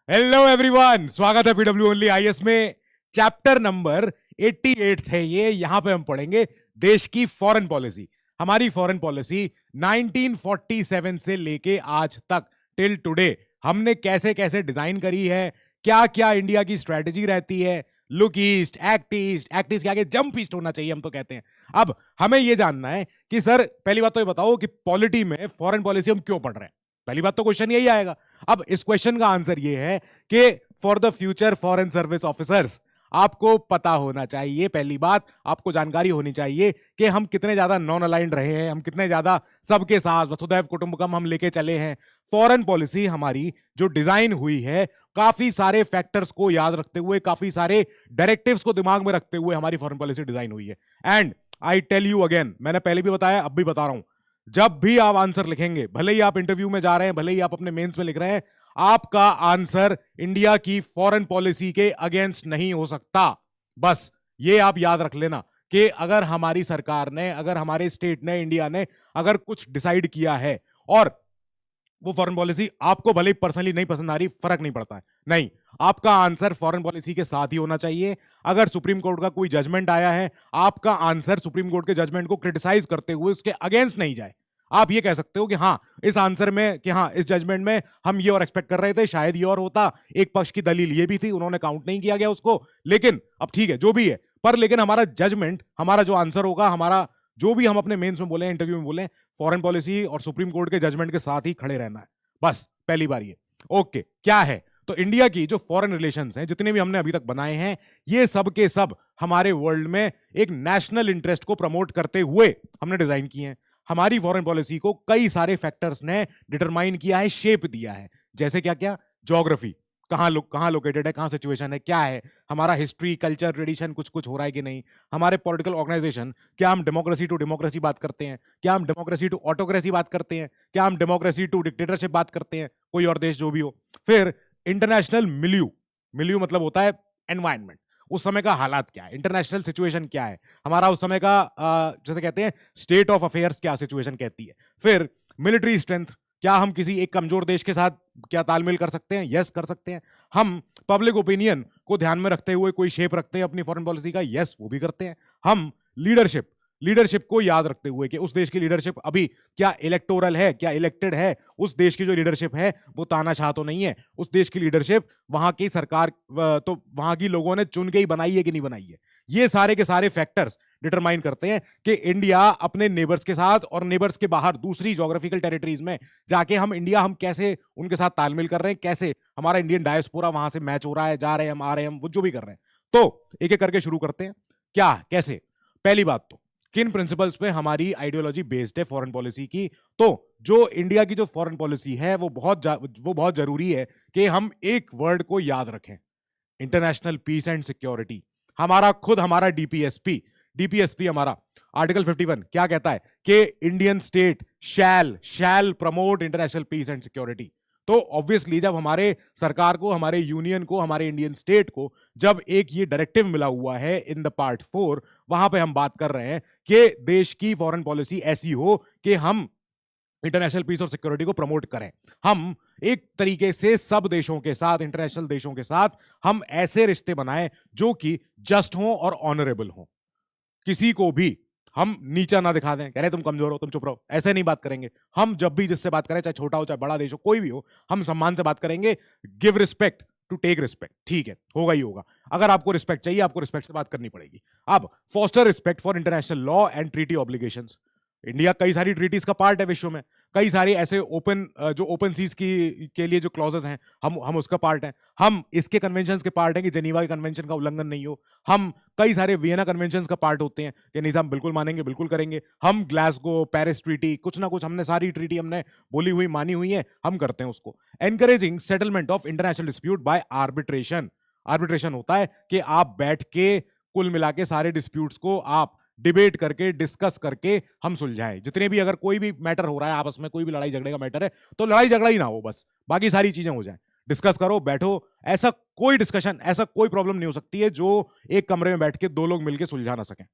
Hello everyone, स्वागत है PW only IAS में। चैप्टर नंबर 88 है ये। यहां पे हम पढ़ेंगे देश की फॉरेन पॉलिसी। हमारी फॉरेन पॉलिसी 1947 से लेके आज तक टिल टुडे हमने कैसे कैसे डिजाइन करी है, क्या क्या इंडिया की स्ट्रेटेजी रहती है। Look east, act east, act east के आगे जंप ईस्ट होना चाहिए, हम तो कहते हैं। अब हमें यह जानना है कि सर पहली बात तो ये बताओ कि पॉलिटी में फॉरेन पॉलिसी हम क्यों पढ़ रहे हैं। पहली बात तो क्वेश्चन यही आएगा। अब इस क्वेश्चन का आंसर ये है कि for the future foreign service officers आपको पता होना चाहिए, पहली बात आपको जानकारी होनी चाहिए कि हम कितने ज्यादा नॉन अलाइंड रहे हैं, हम कितने ज्यादा सबके साथ वसुधैव कुटुंबकम हम लेके चले हैं। फॉरेन पॉलिसी हमारी जो डिजाइन हुई है, काफी सारे फैक्टर्स को याद रखते हुए, काफी सारे डायरेक्टिव्स को दिमाग में रखते हुए हमारी फॉरेन पॉलिसी डिजाइन हुई है। And I tell you again, मैंने पहले भी बताया, अब भी बता रहा हूं, जब भी आप आंसर लिखेंगे, भले ही आप इंटरव्यू में जा रहे हैं, भले ही आप अपने मेंस में लिख रहे हैं, आपका आंसर इंडिया की फॉरेन पॉलिसी के अगेंस्ट नहीं हो सकता। बस ये आप याद रख लेना कि अगर हमारी सरकार ने, अगर हमारे स्टेट ने, इंडिया ने अगर कुछ डिसाइड किया है और वो फॉरेन पॉलिसी आपको भले ही पर्सनली नहीं पसंद आ रही, फर्क नहीं पड़ता है, नहीं, आपका आंसर फॉरेन पॉलिसी के साथ ही होना चाहिए। अगर सुप्रीम कोर्ट का कोई जजमेंट आया है, आपका आंसर सुप्रीम कोर्ट के जजमेंट को क्रिटिसाइज करते हुए उसके अगेंस्ट नहीं जाए। आप ये कह सकते हो कि हाँ इस आंसर में, कि हाँ इस जजमेंट में हम ये और एक्सपेक्ट कर रहे थे, शायद ये और होता, एक पक्ष की दलील ये भी थी, उन्होंने काउंट नहीं किया गया उसको, लेकिन अब ठीक है जो भी है, पर लेकिन हमारा जजमेंट, हमारा जो आंसर होगा, हमारा जो भी हम अपने मेंस में बोले, इंटरव्यू में बोले, फॉरेन पॉलिसी और सुप्रीम कोर्ट के जजमेंट के साथ ही खड़े रहना है। बस पहली बार ये ओके क्या है। तो इंडिया की जो फॉरेन रिलेशंस हैं, जितने भी हमने अभी तक बनाए हैं, ये सब के सब हमारे वर्ल्ड में एक नेशनल इंटरेस्ट को प्रमोट करते हुए हमने डिजाइन किए हैं। हमारी फॉरेन पॉलिसी को कई सारे फैक्टर्स ने डिटरमाइन किया है, शेप दिया है। जैसे क्या क्या, ज्योग्राफी, कहां लोकेटेड है, कहां सिचुएशन है, क्या है हमारा हिस्ट्री, कल्चर, ट्रेडिशन, कुछ कुछ हो रहा है कि नहीं, हमारे पॉलिटिकल ऑर्गेनाइजेशन, क्या हम डेमोक्रेसी टू डेमोक्रेसी बात करते हैं, क्या हम डेमोक्रेसी टू ऑटोक्रेसी बात करते हैं, क्या हम डेमोक्रेसी टू डिक्टेटरशिप बात करते हैं, कोई और देश जो भी हो। फिर इंटरनेशनल मिल्यू, मिल्यू मतलब होता है एनवायरनमेंट, उस समय का हालात क्या है, इंटरनेशनल सिचुएशन क्या है, हमारा उस समय का जैसे कहते हैं स्टेट ऑफ अफेयर्स क्या सिचुएशन कहती है। फिर मिलिट्री स्ट्रेंथ, क्या हम किसी एक कमजोर देश के साथ क्या तालमेल कर सकते हैं, यस कर सकते हैं। हम पब्लिक ओपिनियन को ध्यान में रखते हुए कोई शेप रखते हैं अपनी फॉरेन पॉलिसी का, यस वो भी करते हैं। हम लीडरशिप, लीडरशिप को याद रखते हुए कि उस देश की लीडरशिप अभी क्या इलेक्टोरल है, क्या इलेक्टेड है, उस देश की जो लीडरशिप है वो तानाशाह तो नहीं है, उस देश की लीडरशिप वहां की सरकार, तो वहां की लोगों ने चुन के ही बनाई है कि नहीं बनाई है। ये सारे के सारे फैक्टर्स डिटरमाइन करते हैं कि इंडिया अपने नेबर्स के साथ और नेबर्स के बाहर दूसरी ज्योग्राफिकल टेरिटरीज में जाके हम कैसे उनके साथ तालमेल कर रहे हैं, कैसे हमारा इंडियन डायस्पोरा वहां से मैच हो रहा है, जा रहे हैं हम, आ रहे हैं हम, वो जो भी कर रहे हैं। तो एक एक करके शुरू करते हैं, क्या कैसे। पहली बात तो किन प्रिंसिपल्स पे हमारी आइडियोलॉजी बेस्ड है फॉरेन पॉलिसी की। तो जो इंडिया की जो फॉरेन पॉलिसी है वो बहुत जरूरी है कि हम एक वर्ड को याद रखें, इंटरनेशनल पीस एंड सिक्योरिटी। हमारा डीपीएसपी, डीपीएसपी हमारा आर्टिकल 51 क्या कहता है कि Indian state shall promote international peace and security. तो ऑब्वियसली जब हमारे सरकार को, हमारे यूनियन को, हमारे इंडियन स्टेट को जब एक ये डायरेक्टिव मिला हुआ है इन द पार्ट 4, वहां पे हम बात कर रहे हैं कि देश की फॉरेन पॉलिसी ऐसी हो कि हम इंटरनेशनल पीस और सिक्योरिटी को प्रमोट करें। हम एक तरीके से सब देशों के साथ, इंटरनेशनल देशों के साथ हम ऐसे रिश्ते बनाएं जो कि जस्ट हों और ऑनरेबल हों। किसी को भी हम नीचा ना दिखा दें, कह रहे तुम कमजोर हो, तुम चुप रहो, ऐसे नहीं बात करेंगे। हम जब भी जिससे बात करें, चाहे छोटा हो चाहे बड़ा देश हो, कोई भी हो, हम सम्मान से बात करेंगे। Give respect to take respect, ठीक है, होगा ही होगा। अगर आपको रिस्पेक्ट चाहिए, आपको रिस्पेक्ट से बात करनी पड़ेगी। अब foster respect for international law and treaty obligations. India कई सारी ट्रीटीज का पार्ट है विश्व में, कई सारे ऐसे जो ओपन सीज की के लिए जो क्लॉजेस हैं, हम उसका पार्ट हैं। हम इसके कन्वेंशंस के पार्ट हैं कि जेनीवा के कन्वेंशन का उल्लंघन नहीं हो। हम कई सारे वियना कन्वेंशंस का पार्ट होते हैं कि नहीं साहब बिल्कुल मानेंगे, बिल्कुल करेंगे। हम ग्लासगो, पेरिस ट्रीटी, कुछ ना कुछ हमने सारी ट्रीटी हमने बोली हुई, मानी हुई है, हम करते हैं उसको। Encouraging settlement of international dispute by arbitration. Arbitration होता है कि आप बैठ के कुल मिला के सारे डिस्प्यूट्स को आप डिबेट करके, डिस्कस करके हम सुलझाएं। जितने भी, अगर कोई भी मैटर हो रहा है आपस में, कोई भी लड़ाई झगड़े का मैटर है, तो लड़ाई झगड़ा ही ना हो, बस बाकी सारी चीजें हो जाएं। डिस्कस करो, बैठो। ऐसा कोई डिस्कशन, ऐसा कोई प्रॉब्लम नहीं हो सकती है जो एक कमरे में बैठ के दो लोग मिलकर सुलझा ना सकें।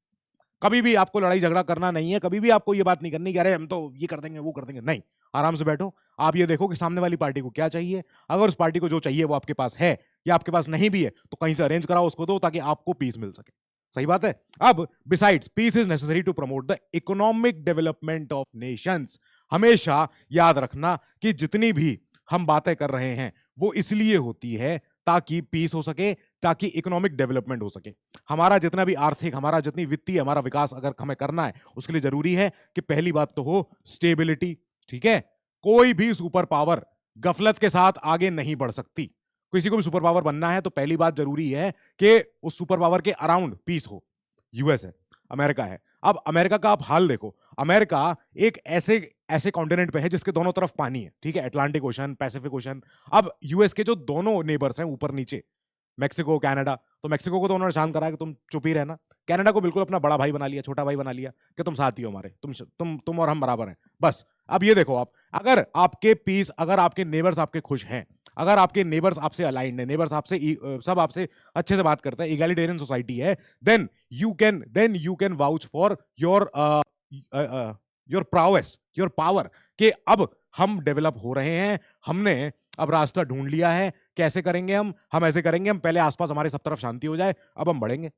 कभी भी आपको लड़ाई झगड़ा करना नहीं है, कभी भी आपको ये बात नहीं करनी कि अरे हम तो ये कर देंगे, वो कर देंगे, नहीं। आराम से बैठो, आप ये देखो कि सामने वाली पार्टी को क्या चाहिए, अगर उस पार्टी को जो चाहिए वो आपके पास है या आपके पास नहीं भी है तो कहीं से अरेंज कराओ, उसको दो ताकि आपको पीस मिल सके। सही बात है। अब besides peace is necessary to promote the economic development of nations. हमेशा याद रखना कि जितनी भी हम बातें कर रहे हैं वो इसलिए होती है ताकि पीस हो सके, ताकि इकोनॉमिक डेवलपमेंट हो सके। हमारा जितना भी आर्थिक, हमारा जितनी वित्तीय, हमारा विकास अगर हमें करना है उसके लिए जरूरी है कि पहली बात तो हो स्टेबिलिटी। ठीक है, कोई भी सुपर पावर गफलत के साथ आगे नहीं बढ़ सकती। किसी को भी सुपर पावर बनना है तो पहली बात जरूरी है कि उस सुपर पावर के अराउंड पीस हो। यूएस है, अमेरिका है। अब अमेरिका का आप हाल देखो, अमेरिका एक ऐसे ऐसे कॉन्टिनेंट पे है जिसके दोनों तरफ पानी है, ठीक है, अटलांटिक ओशन, पैसिफिक ओशन। अब यूएस के जो दोनों नेबर्स हैं ऊपर नीचे, मेक्सिको, कनाडा, तो मेक्सिको को तो उन्होंने शांत करा कि तुम चुप ही रहना। कनाडा को बिल्कुल अपना बड़ा भाई बना लिया, छोटा भाई बना लिया कि तुम साथी हो हमारे, तुम और हम बराबर हैं, बस। अब ये देखो आप, अगर आपके पीस, अगर आपके नेबर्स आपके खुश हैं, अगर आपके नेबर्स आपसे अलाइंड है, नेबर्स आपसे सब आपसे अच्छे से बात करते हैं, इगैलिटेरियन सोसाइटी है, then you can vouch for your prowess, your power, कि अब हम डेवलप हो रहे हैं, हमने अब रास्ता ढूंढ लिया है। कैसे करेंगे हम ऐसे करेंगे, हम पहले आसपास हमारे सब तरफ शांति हो जाए, अब हम बढ़ेंगे,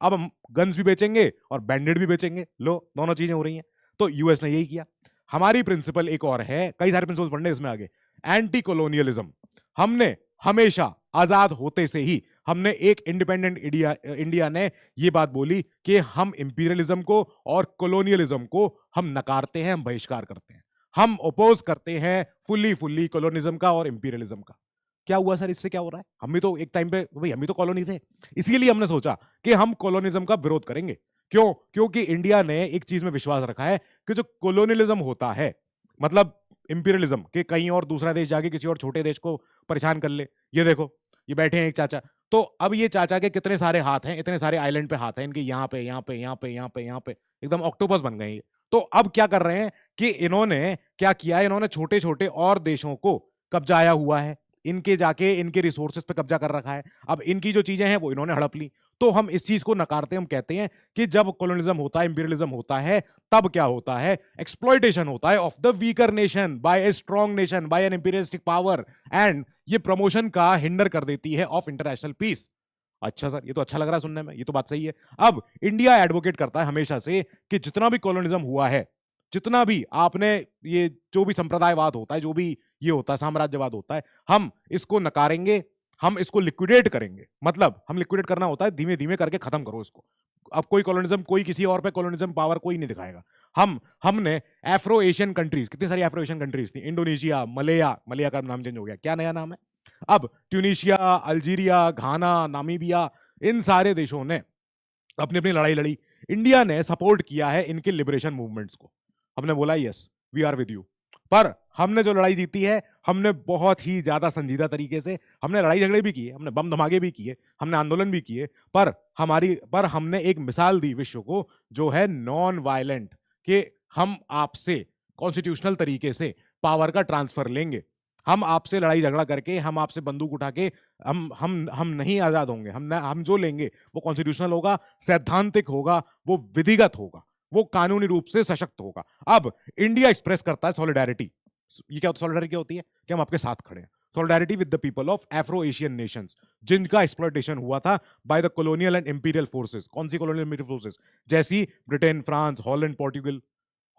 अब हम गन्स भी बेचेंगे और बैंडेड भी बेचेंगे। लो, दोनों चीजें हो रही हैं। तो यूएस ने यही किया। हमारी प्रिंसिपल एक और है, कई सारे प्रिंसिपल पढ़ने इसमें आगे, एंटी कोलोनियलिज्म। हमने हमेशा आजाद होते से ही हमने एक इंडिपेंडेंट इंडिया ने ये बात बोली कि हम इंपीरियलिज्म को और कोलोनियलिज्म को हम नकारते हैं, हम बहिष्कार करते हैं, हम ओपोज करते हैं फुल्ली कोलोनिज्म का और इंपीरियलिज्म का। क्या हुआ सर, इससे क्या हो रहा है? हम भी तो एक टाइम पे भाई, हम भी तो कॉलोनी थे, इसीलिए हमने सोचा कि हम कॉलोनिज्म का विरोध करेंगे। क्यों? क्योंकि इंडिया ने एक चीज में विश्वास रखा है कि जो कोलोनियलिज्म होता है, मतलब इंपीरियलिज्म, कि कहीं और दूसरा देश जाके किसी और छोटे देश को परेशान कर ले। ये देखो, ये बैठे हैं एक चाचा, तो अब ये चाचा के कितने सारे हाथ हैं, इतने सारे आइलैंड पे हाथ हैं इनके, यहाँ पे यहाँ पे यहाँ पे यहाँ पे यहाँ पे, एकदम ऑक्टोपस बन गए ये। तो अब क्या कर रहे हैं कि इन्होंने क्या किया है, इन्होंने छोटे छोटे और देशों को कब्जाया हुआ है, इनके जाके इनके रिसोर्सेज पे कब्जा कर रखा है। अब इनकी जो चीजें हैं वो इन्होंने हड़प ली। तो हम इस चीज को नकारते हैं, हम कहते हैं कि जब कॉलोनिज्म होता है, इंपीरियलिज्म होता है, तब क्या होता है, एक्सप्लॉइटेशन होता है of the weaker nation by a strong nation, by an imperialistic power, and ये प्रमोशन का हिंडर कर देती है ऑफ इंटरनेशनल पीस। अच्छा सर, ये तो अच्छा लग रहा है सुनने में, ये तो बात सही है। अब इंडिया एडवोकेट करता है हमेशा से कि जितना भी कॉलोनिज्म हुआ है, जितना भी आपने ये जो भी संप्रदायवाद होता है, जो भी ये होता है, साम्राज्यवाद होता है, हम इसको नकारेंगे, हम इसको लिक्विडेट करेंगे। मतलब हम लिक्विडेट करना होता है धीमे धीमे करके खत्म करो इसको। अब कोई कॉलोनिज्म, कोई किसी और पे कॉलोनिज्म पावर कोई नहीं दिखाएगा। हमने अफ्रो एशियन कंट्रीज, कितनी सारी अफ्रो एशियन कंट्रीज थी, इंडोनेशिया, मलेया का नाम चेंज हो गया, क्या नया नाम है अब, ट्यूनीशिया, अल्जीरिया, घाना, नामीबिया, इन सारे देशों ने अपनी अपनी लड़ाई लड़ी। इंडिया ने सपोर्ट किया है इनके लिबरेशन मूवमेंट्स को। हमने बोला yes, we are with you. पर हमने जो लड़ाई जीती है, हमने बहुत ही ज्यादा संजीदा तरीके से, हमने लड़ाई झगड़े भी किए, हमने बम धमाके भी किए, हमने आंदोलन भी किए, पर हमने एक मिसाल दी विश्व को जो है नॉन वायलेंट, कि हम आपसे कॉन्स्टिट्यूशनल तरीके से पावर का ट्रांसफर लेंगे, हम आपसे लड़ाई झगड़ा करके, हम आपसे बंदूक उठा के हम नहीं आजाद होंगे। हम जो लेंगे वो कॉन्स्टिट्यूशनल होगा, सैद्धांतिक होगा, वो विधिगत होगा, वो कानूनी रूप से सशक्त होगा। अब इंडिया एक्सप्रेस करता है सॉलिडारिटी। ये क्या सॉलिडारिटी क्या होती है? कि हम आपके साथ खड़े हैं। Solidarity with the people of Afro Asian Nations, जिनका एक्सप्लॉयटेशन हुआ था by the colonial and imperial forces. कौन सी कॉलोनियल इंपीरियल फोर्सेस? जैसी Britain, France, Holland, Portugal,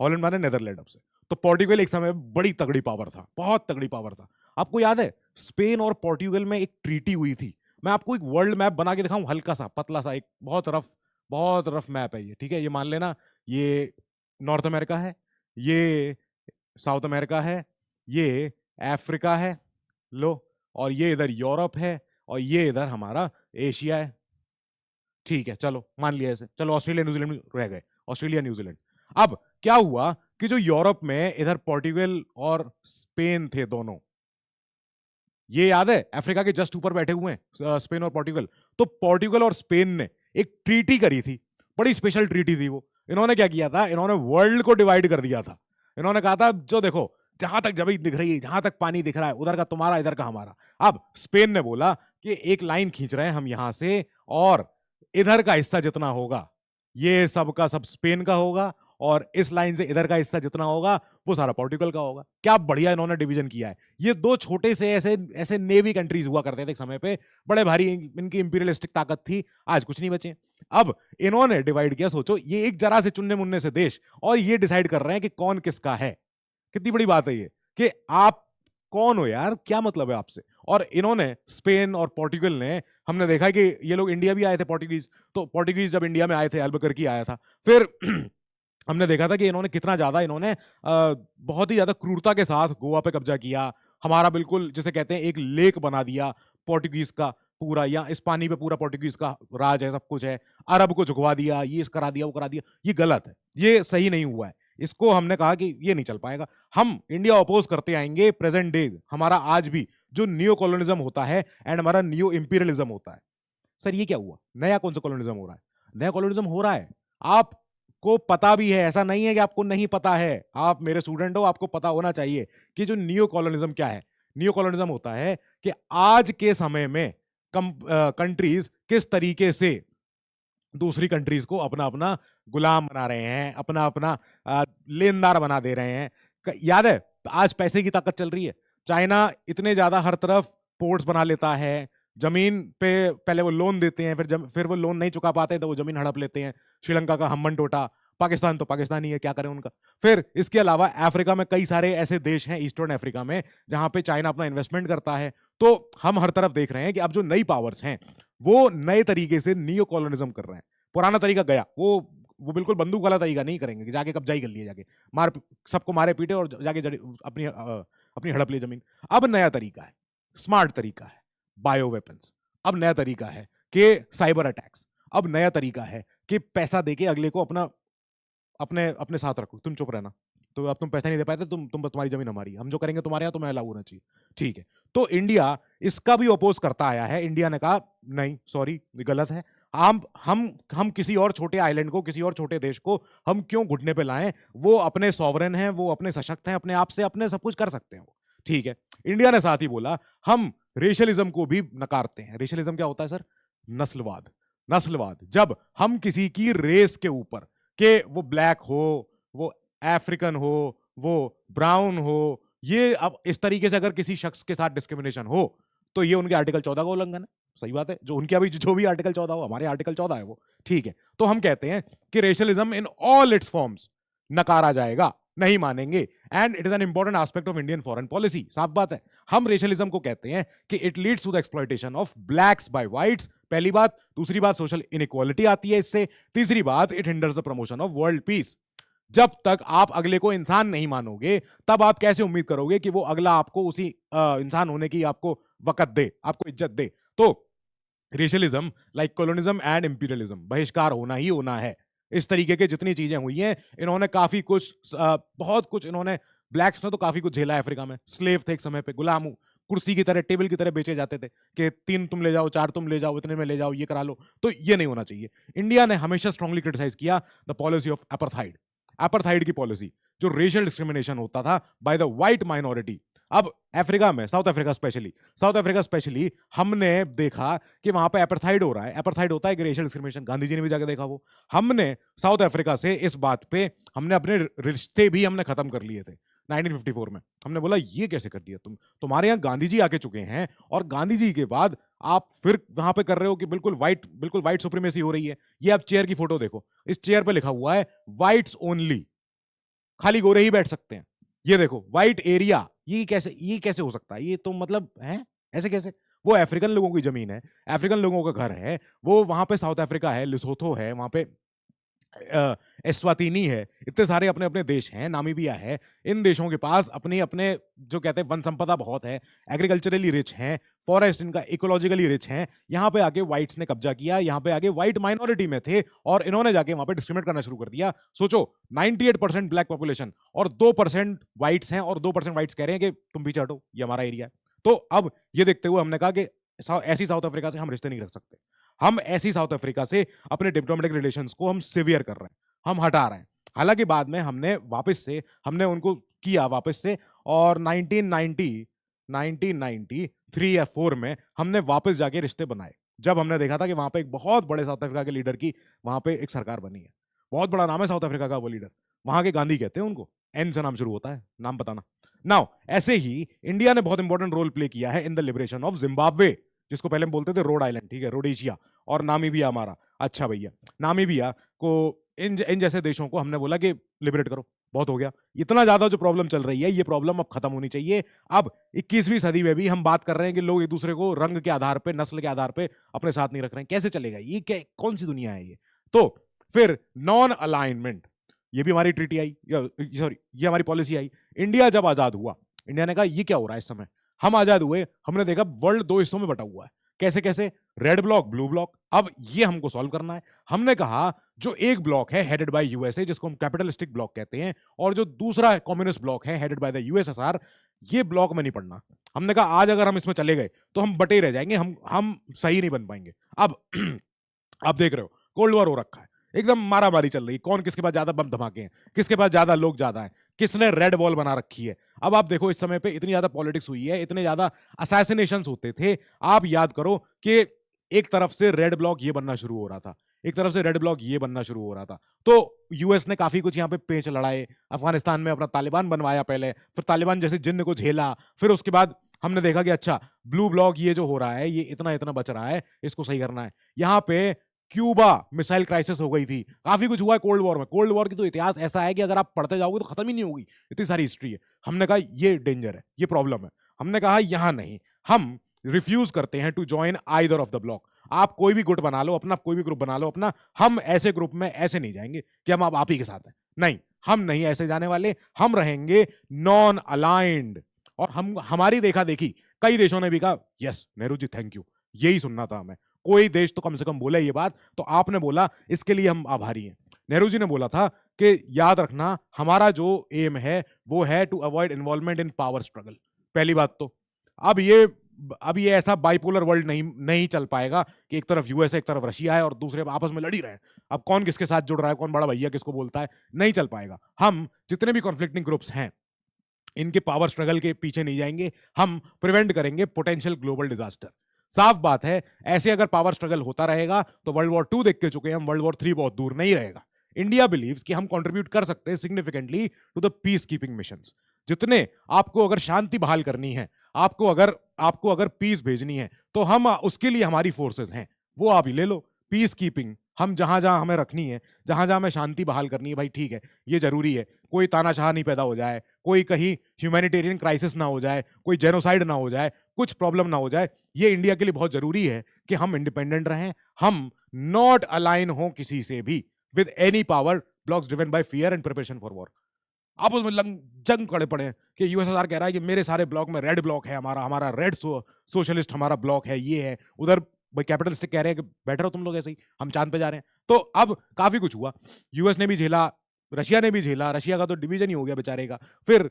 Holland माने नेदरलैंड अब से, तो पोर्टुगल एक समय बड़ी तगड़ी पावर था, बहुत तगड़ी पावर था। आपको याद है स्पेन और पोर्टुगल में एक ट्रीटी हुई थी? मैं आपको एक वर्ल्ड मैप बना के दिखाऊं, हल्का सा पतला सा, एक बहुत रफ मैप है ये, ठीक है? ये मान लेना, ये नॉर्थ अमेरिका है, ये साउथ अमेरिका है, ये अफ्रीका है, लो, और ये इधर यूरोप है, और ये इधर हमारा एशिया है। ठीक है, चलो मान लिया ऐसे, चलो ऑस्ट्रेलिया न्यूजीलैंड रह गए, ऑस्ट्रेलिया न्यूजीलैंड। अब क्या हुआ कि जो यूरोप में इधर पोर्टुगल और स्पेन थे दोनों, ये याद है, अफ्रीका के जस्ट ऊपर बैठे हुए हैं स्पेन और पोर्टुगल। तो पोर्टुगल और स्पेन ने एक ट्रीटी करी थी, बड़ी स्पेशल ट्रीटी थी वो। इन्होंने क्या किया था, इन्होंने वर्ल्ड को डिवाइड कर दिया था। इन्होंने कहा था जो देखो, जहां तक जमीन दिख रही है, जहां तक पानी दिख रहा है, उधर का तुम्हारा, इधर का हमारा। अब स्पेन ने बोला कि एक लाइन खींच रहे हैं हम यहां से, और इधर का हिस्सा जितना होगा ये सब का सब स्पेन का होगा, और इस लाइन से इधर का हिस्सा जितना होगा वो सारा पोर्टुगल का होगा। क्या बढ़िया इन्होंने डिवीजन किया है। ये दो छोटे से ऐसे ऐसे नेवी कंट्रीज हुआ करते थे एक समय पे, बड़े भारी इनकी इंपीरियलिस्टिक ताकत थी, आज कुछ नहीं बचे। अब इन्होंने डिवाइड किया, सोचो ये एक जरा से चुनने मुन्ने से देश, और ये डिसाइड कर रहे हैं कि कौन किसका है। कितनी बड़ी बात है ये कि आप कौन हो यार, क्या मतलब है आपसे। और इन्होंने स्पेन और पोर्टुगल ने, हमने देखा कि ये लोग इंडिया भी आए थे पोर्टुगीज, तो पोर्टुगीज जब इंडिया में आए थे, अल्बुकर्की आया था, फिर हमने देखा था कि इन्होंने कितना ज्यादा इन्होंने बहुत ही ज्यादा क्रूरता के साथ गोवा पे कब्जा किया, हमारा बिल्कुल जिसे कहते हैं एक लेक बना दिया पोर्टुगीज का पूरा, या इस पानी पे पूरा पोर्टुगीज का राज है, सब कुछ है, अरब को झुकवा दिया, ये करा दिया वो करा दिया। ये गलत है, ये सही नहीं हुआ है। इसको हमने कहा कि ये नहीं चल पाएगा। हम इंडिया अपोज करते आएंगे प्रेजेंट डे, हमारा आज भी जो नियो कॉलोनिज्म होता है एंड हमारा नियो इंपीरियलिज्म होता है। सर ये क्या हुआ, नया कौन सा कॉलोनिज्म हो रहा है? नया कॉलोनिज्म हो रहा है, आपको पता भी है, ऐसा नहीं है कि आपको नहीं पता है। आप मेरे स्टूडेंट हो, आपको पता होना चाहिए कि जो नियो कॉलोनिज्म क्या है। नियो कॉलोनिज्म होता है कि आज के समय में कंट्रीज किस तरीके से दूसरी कंट्रीज को अपना अपना गुलाम बना रहे हैं, अपना अपना लेनदार बना दे रहे हैं। याद है आज पैसे की ताकत चल रही है, चाइना इतने ज्यादा हर तरफ पोर्ट्स बना लेता है, जमीन पे पहले वो लोन देते हैं, फिर वो लोन नहीं चुका पाते तो वो जमीन हड़प लेते हैं। श्रीलंका का हम्मन टोटा, पाकिस्तान तो पाकिस्तानी है, क्या करें उनका। फिर इसके अलावा अफ्रीका में कई सारे ऐसे देश हैं ईस्टर्न अफ्रीका में जहां पे चाइना अपना इन्वेस्टमेंट करता है। तो हम हर तरफ देख रहे हैं कि अब जो नई पावर्स हैं वो नए तरीके से नियो कॉलोनिज्म कर रहे हैं। पुराना तरीका गया, वो बिल्कुल बंदूक वाला तरीका नहीं करेंगे कि जाके कब्जा ही कर लिया, जाके मार सबको मारे पीटे और जाके अपनी अपनी हड़प ली जमीन। अब नया तरीका है, स्मार्ट तरीका है, बायो वेपन्स। अब नया तरीका है कि साइबर अटैक्स। अब नया तरीका है कि पैसा देके अगले को अपना अपने अपने साथ रखो, तुम चुप रहना, तो अब तुम पैसा नहीं दे पाए थे, तुम तुम्हारी जमीन हमारी, हम जो करेंगे तुम्हारे यहाँ, तुम्हें अलाउ होना चाहिए। ठीक है, तो इंडिया इसका भी अपोज करता आया है। इंडिया ने कहा नहीं सॉरी गलत है, हम किसी और छोटे आइलैंड को, किसी और छोटे देश को हम क्यों घुटने पे लाएं, वो अपने सॉवरेन हैं, वो अपने सशक्त हैं, अपने आप से अपने सब कुछ कर सकते हैं वो। ठीक है, इंडिया ने साथ ही बोला हम रेशलिज्म को भी नकारते हैं। रेशलिज्म क्या होता है सर? नस्लवाद। नस्लवाद, जब हम किसी की रेस के ऊपर, के वो ब्लैक हो, वो अफ्रीकन हो, वो ब्राउन हो, ये अब इस तरीके से अगर किसी शख्स के साथ डिस्क्रिमिनेशन हो तो ये उनके आर्टिकल 14 का उल्लंघन है। सही बात है, जो उनके अभी जो भी आर्टिकल 14 हो, हमारे आर्टिकल 14 है वो। ठीक है, तो हम कहते हैं कि racialism in all its forms नकारा जाएगा, नहीं मानेंगे, and it is an important aspect of Indian foreign policy. साफ बात है, हम रेशलिज्म को कहते हैं कि it leads to the exploitation of blacks by whites, पहली बात। दूसरी बात, सोशल इनइक्वालिटी आती है इससे। तीसरी बात, it hinders the promotion of world peace. जब तक आप अगले को इंसान नहीं मानोगे, तब आप कैसे उम्मीद करोगे कि वो अगला आपको उसी इंसान होने की आपको वक़्त दे, आपको इज्जत दे। तो रेशलिज्म लाइक कॉलोनिज्म एंड इंपीरियलिज्म बहिष्कार होना ही होना है। इस तरीके के जितनी चीजें हुई हैं, इन्होंने काफी कुछ बहुत कुछ इन्होंने, ब्लैक्स ने तो काफी कुछ झेला है अफ्रीका में। स्लेव थे एक समय पे, गुलाम, कुर्सी की तरह, टेबल की तरह बेचे जाते थे कि 3 तुम ले जाओ, 4 तुम ले जाओ, इतने में ले जाओ, ये करा लो। तो ये नहीं होना चाहिए। इंडिया ने हमेशा स्ट्रांगली क्रिटिसाइज किया the policy of apartheid. Apartheid की पॉलिसी, जो रेशियल डिस्क्रिमिनेशन होता था बाय द व्हाइट माइनॉरिटी। अब अफ्रीका में, साउथ अफ्रीका स्पेशली हमने देखा कि वहां पे अपार्थाइड हो रहा है। अपार्थाइड होता है कि रेशियल डिस्क्रिमिनेशन, गांधी जी ने भी जाकर देखा वो। हमने साउथ अफ्रीका से इस बात पे हमने अपने रिश्ते भी हमने खत्म कर लिए थे 1954 में। हमने बोला ये कैसे कर दिया तुम्हारे यहाँ गांधी जी आके चुके हैं, और गांधी जी के बाद आप फिर वहां पे कर रहे हो कि बिल्कुल व्हाइट सुप्रीमेसी हो रही है। ये आप चेयर की फोटो देखो, इस चेयर पे लिखा हुआ है व्हाइट्स ओनली, खाली गोरे ही बैठ सकते हैं। ये देखो व्हाइट एरिया, ये कैसे हो सकता है? ये तो मतलब है, ऐसे कैसे? वो अफ्रीकन लोगों की जमीन है, अफ्रीकन लोगों का घर है वो। वहां पे साउथ अफ्रीका है, लिसोथो है, वहां पे एस्वातिनी है, इतने सारे अपने अपने देश हैं, नामीबिया है। इन देशों के पास अपने अपने जो कहते हैं वन संपदा बहुत है, एग्रीकल्चरली रिच हैं, फॉरेस्ट इनका इकोलॉजिकली रिच हैं। यहाँ पे आके व्हाइट्स ने कब्जा किया, यहाँ पे आके व्हाइट माइनॉरिटी में थे और इन्होंने जाके वहां पे डिस्क्रिमिनेट करना शुरू कर दिया। सोचो 98% ब्लैक पॉपुलेशन और 2% व्हाइट्स हैं, और 2% व्हाइट्स कह रहे हैं कि तुम पीछे हटो, ये हमारा एरिया है। तो अब ये देखते हुए हमने कहा कि ऐसी साउथ अफ्रीका से हम रिश्ते नहीं रख सकते। हम ऐसी साउथ अफ्रीका से अपने डिप्लोमेटिक रिलेशंस को हम सिवियर कर रहे हैं, हम हटा रहे हैं। हालांकि बाद में हमने उनको किया वापस से, और 1993 या 4 में हमने वापस जाके रिश्ते बनाए, जब हमने देखा था कि वहां पे एक बहुत बड़े साउथ अफ्रीका के लीडर की वहां पे एक सरकार बनी है। बहुत बड़ा नाम है साउथ अफ्रीका का वो लीडर, वहां के गांधी कहते हैं उनको, एन से नाम शुरू होता है, नाम बताना। नाउ ऐसे ही इंडिया ने बहुत इंपॉर्टेंट रोल प्ले किया है in the liberation of Zimbabwe, जिसको पहले हम बोलते थे रोड आइलैंड, ठीक है, रोडेशिया, और नामीबिया हमारा। अच्छा भैया, नामीबिया को, इन जैसे देशों को हमने बोला कि लिबरेट करो, बहुत हो गया। इतना ज्यादा जो प्रॉब्लम चल रही है, ये प्रॉब्लम अब खत्म होनी चाहिए। अब 21वीं सदी में भी हम बात कर रहे हैं कि लोग एक दूसरे को रंग के आधार पे, नस्ल के आधार पे अपने साथ नहीं रख रहे हैं। कैसे चलेगा ये? क्या, कौन सी दुनिया है ये? तो फिर नॉन अलाइनमेंट, ये भी हमारी ट्रीटी आई, सॉरी ये हमारी पॉलिसी आई। इंडिया जब आजाद हुआ, इंडिया ने कहा ये क्या हो रहा है इस समय? हम आजाद हुए, हमने देखा वर्ल्ड दो हिस्सों में बटा हुआ है। कैसे कैसे? Red block, blue block. अब ये हमको सॉल्व करना है। हमने कहा जो एक ब्लॉक है हेडेड बाय यूएसए, जिसको हम कैपिटलिस्टिक ब्लॉक कहते हैं, और जो दूसरा कम्युनिस्ट ब्लॉक है हेडेड बाय द यूएसएसआर, ये ब्लॉक में नहीं पड़ना। हमने कहा आज अगर हम इसमें चले गए तो हम बटे रह जाएंगे, हम सही नहीं बन पाएंगे। अब आप देख रहे हो कोल्ड वॉर हो रखा है, एकदम मारा मारी चल रही, कौन किसके पास ज्यादा बम धमाके हैं, किसके पास ज्यादा लोग ज्यादा हैं, किसने रेड वॉल बना रखी है। अब आप देखो इस समय पे इतनी ज्यादा पॉलिटिक्स हुई है, इतने ज्यादा असैसिनेशंस होते थे। आप याद करो कि एक तरफ से रेड ब्लॉक ये बनना शुरू हो रहा था, एक तरफ से रेड ब्लॉक ये बनना शुरू हो रहा था। तो यूएस ने काफी कुछ यहाँ पे पेच लड़ाए, अफगानिस्तान में अपना तालिबान बनवाया पहले, फिर तालिबान जैसे जिन्न को झेला, फिर उसके बाद हमने देखा कि अच्छा ब्लू ब्लॉक ये जो हो रहा है, ये इतना इतना बच रहा है, इसको सही करना है। यहाँ पे क्यूबा मिसाइल क्राइसिस हो गई थी, काफी कुछ हुआ है कोल्ड वॉर में। कोल्ड वॉर की तो इतिहास ऐसा है कि अगर आप पढ़ते जाओगे तो खत्म ही नहीं होगी, इतनी सारी हिस्ट्री है। हमने कहा ये डेंजर है, ये प्रॉब्लम है। हमने कहा यहां नहीं, हम रिफ्यूज करते हैं to join either of the bloc. आप कोई भी गुट बना लो अपना, कोई भी ग्रुप बना लो अपना, हम ऐसे ग्रुप में ऐसे नहीं जाएंगे कि हम अब आप ही के साथ हैं। नहीं, हम नहीं ऐसे जाने वाले, हम रहेंगे नॉन अलाइंड। और हम, हमारी देखा देखी कई देशों ने भी कहा yes Nehru ji thank you, यही सुनना था हमें। कोई देश तो कम से कम बोले ये बात, तो आपने बोला, इसके लिए हम आभारी हैं। नेहरू जी ने बोला था कि याद रखना हमारा जो एम है वो है to avoid involvement in power struggle. पहली बात तो अब ये ऐसा बाइपोलर वर्ल्ड नहीं चल पाएगा कि एक तरफ यूएस है, एक तरफ रशिया है, और दूसरे आपस में लड़ ही रहे हैं। अब कौन किसके साथ जुड़ रहा है, कौन बड़ा भैया किसको बोलता है, नहीं चल पाएगा। हम जितने भी कॉन्फ्लिक्टिंग ग्रुप्स हैं, इनके पावर स्ट्रगल के पीछे नहीं जाएंगे, हम प्रिवेंट करेंगे पोटेंशियल ग्लोबल डिजास्टर। साफ बात है, ऐसे अगर पावर स्ट्रगल होता रहेगा तो वर्ल्ड वॉर 2 देख के चुके हैं हम, वर्ल्ड वॉर 3 बहुत दूर नहीं रहेगा। इंडिया बिलीव्स कि हम कंट्रीब्यूट कर सकते हैं significantly to the peacekeeping missions. जितने आपको अगर शांति बहाल करनी है, आपको अगर पीस भेजनी है, तो हम उसके लिए हमारी फोर्सेस हैं, वो आप ही ले लो। पीस कीपिंग हम जहां जहां हमें रखनी है, जहां जहां हमें शांति बहाल करनी है, भाई ठीक है, ये जरूरी है। कोई तानाशाह नहीं पैदा हो जाए, कोई कहीं ह्यूमैनिटेरियन क्राइसिस ना हो जाए, कोई जेनोसाइड ना हो जाए, कुछ प्रॉब्लम ना हो जाए, ये इंडिया के लिए बहुत जरूरी है कि हम इंडिपेंडेंट रहें, हम नॉट अलाइन हो किसी से भी with any power blocks driven by fear and preparation for war. आप उसमें जंग खड़े पड़े हैं कि यूएसएसआर कह रहा है कि मेरे सारे ब्लॉक में रेड ब्लॉक है, हमारा रेड सोशलिस्ट हमारा ब्लॉक है, ये है, उधर भाई कैपिटलिस्टिक कह रहे हैं कि बैठे रहो तुम लोग ऐसे ही, हम चांद पे जा रहे हैं। तो अब काफी कुछ हुआ, यूएस ने भी झेला, रशिया ने भी झेला, रशिया का तो डिवीजन ही हो गया बेचारे का। फिर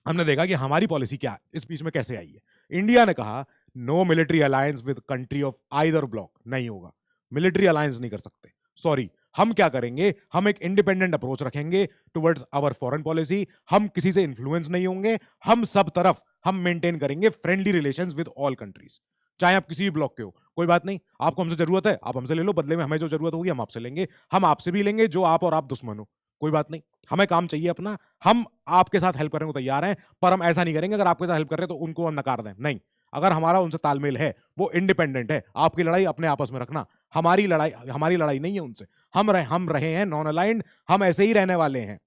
हमने देखा कि हमारी पॉलिसी क्या इस बीच में कैसे आई है। इंडिया ने कहा no military alliance with country of either bloc, नहीं होगा, मिलिट्री अलायंस नहीं कर सकते, सॉरी। हम क्या करेंगे, हम एक इंडिपेंडेंट अप्रोच रखेंगे टुवर्ड्स आवर फॉरेन पॉलिसी, हम किसी से इन्फ्लुएंस नहीं होंगे, हम सब तरफ हम मेंटेन करेंगे friendly relations with all countries, चाहे आप किसी भी ब्लॉक के हो, कोई बात नहीं। आपको हमसे जरूरत है, आप हमसे ले लो, बदले में हमें जो जरूरत होगी हम आपसे लेंगे, हम आपसे भी लेंगे जो आप और आप दुश्मन हो, कोई बात नहीं। हमें काम चाहिए अपना, हम आपके साथ हेल्प करने को तैयार हैं, पर हम ऐसा नहीं करेंगे अगर आपके साथ हेल्प कर रहे हैं तो उनको हम नकार दें, नहीं। अगर हमारा उनसे तालमेल है, वो इंडिपेंडेंट है, आपकी लड़ाई अपने आपस में रखना, हमारी लड़ाई नहीं है उनसे। हम रहे हैं नॉन अलाइंड, हम ऐसे ही रहने वाले हैं।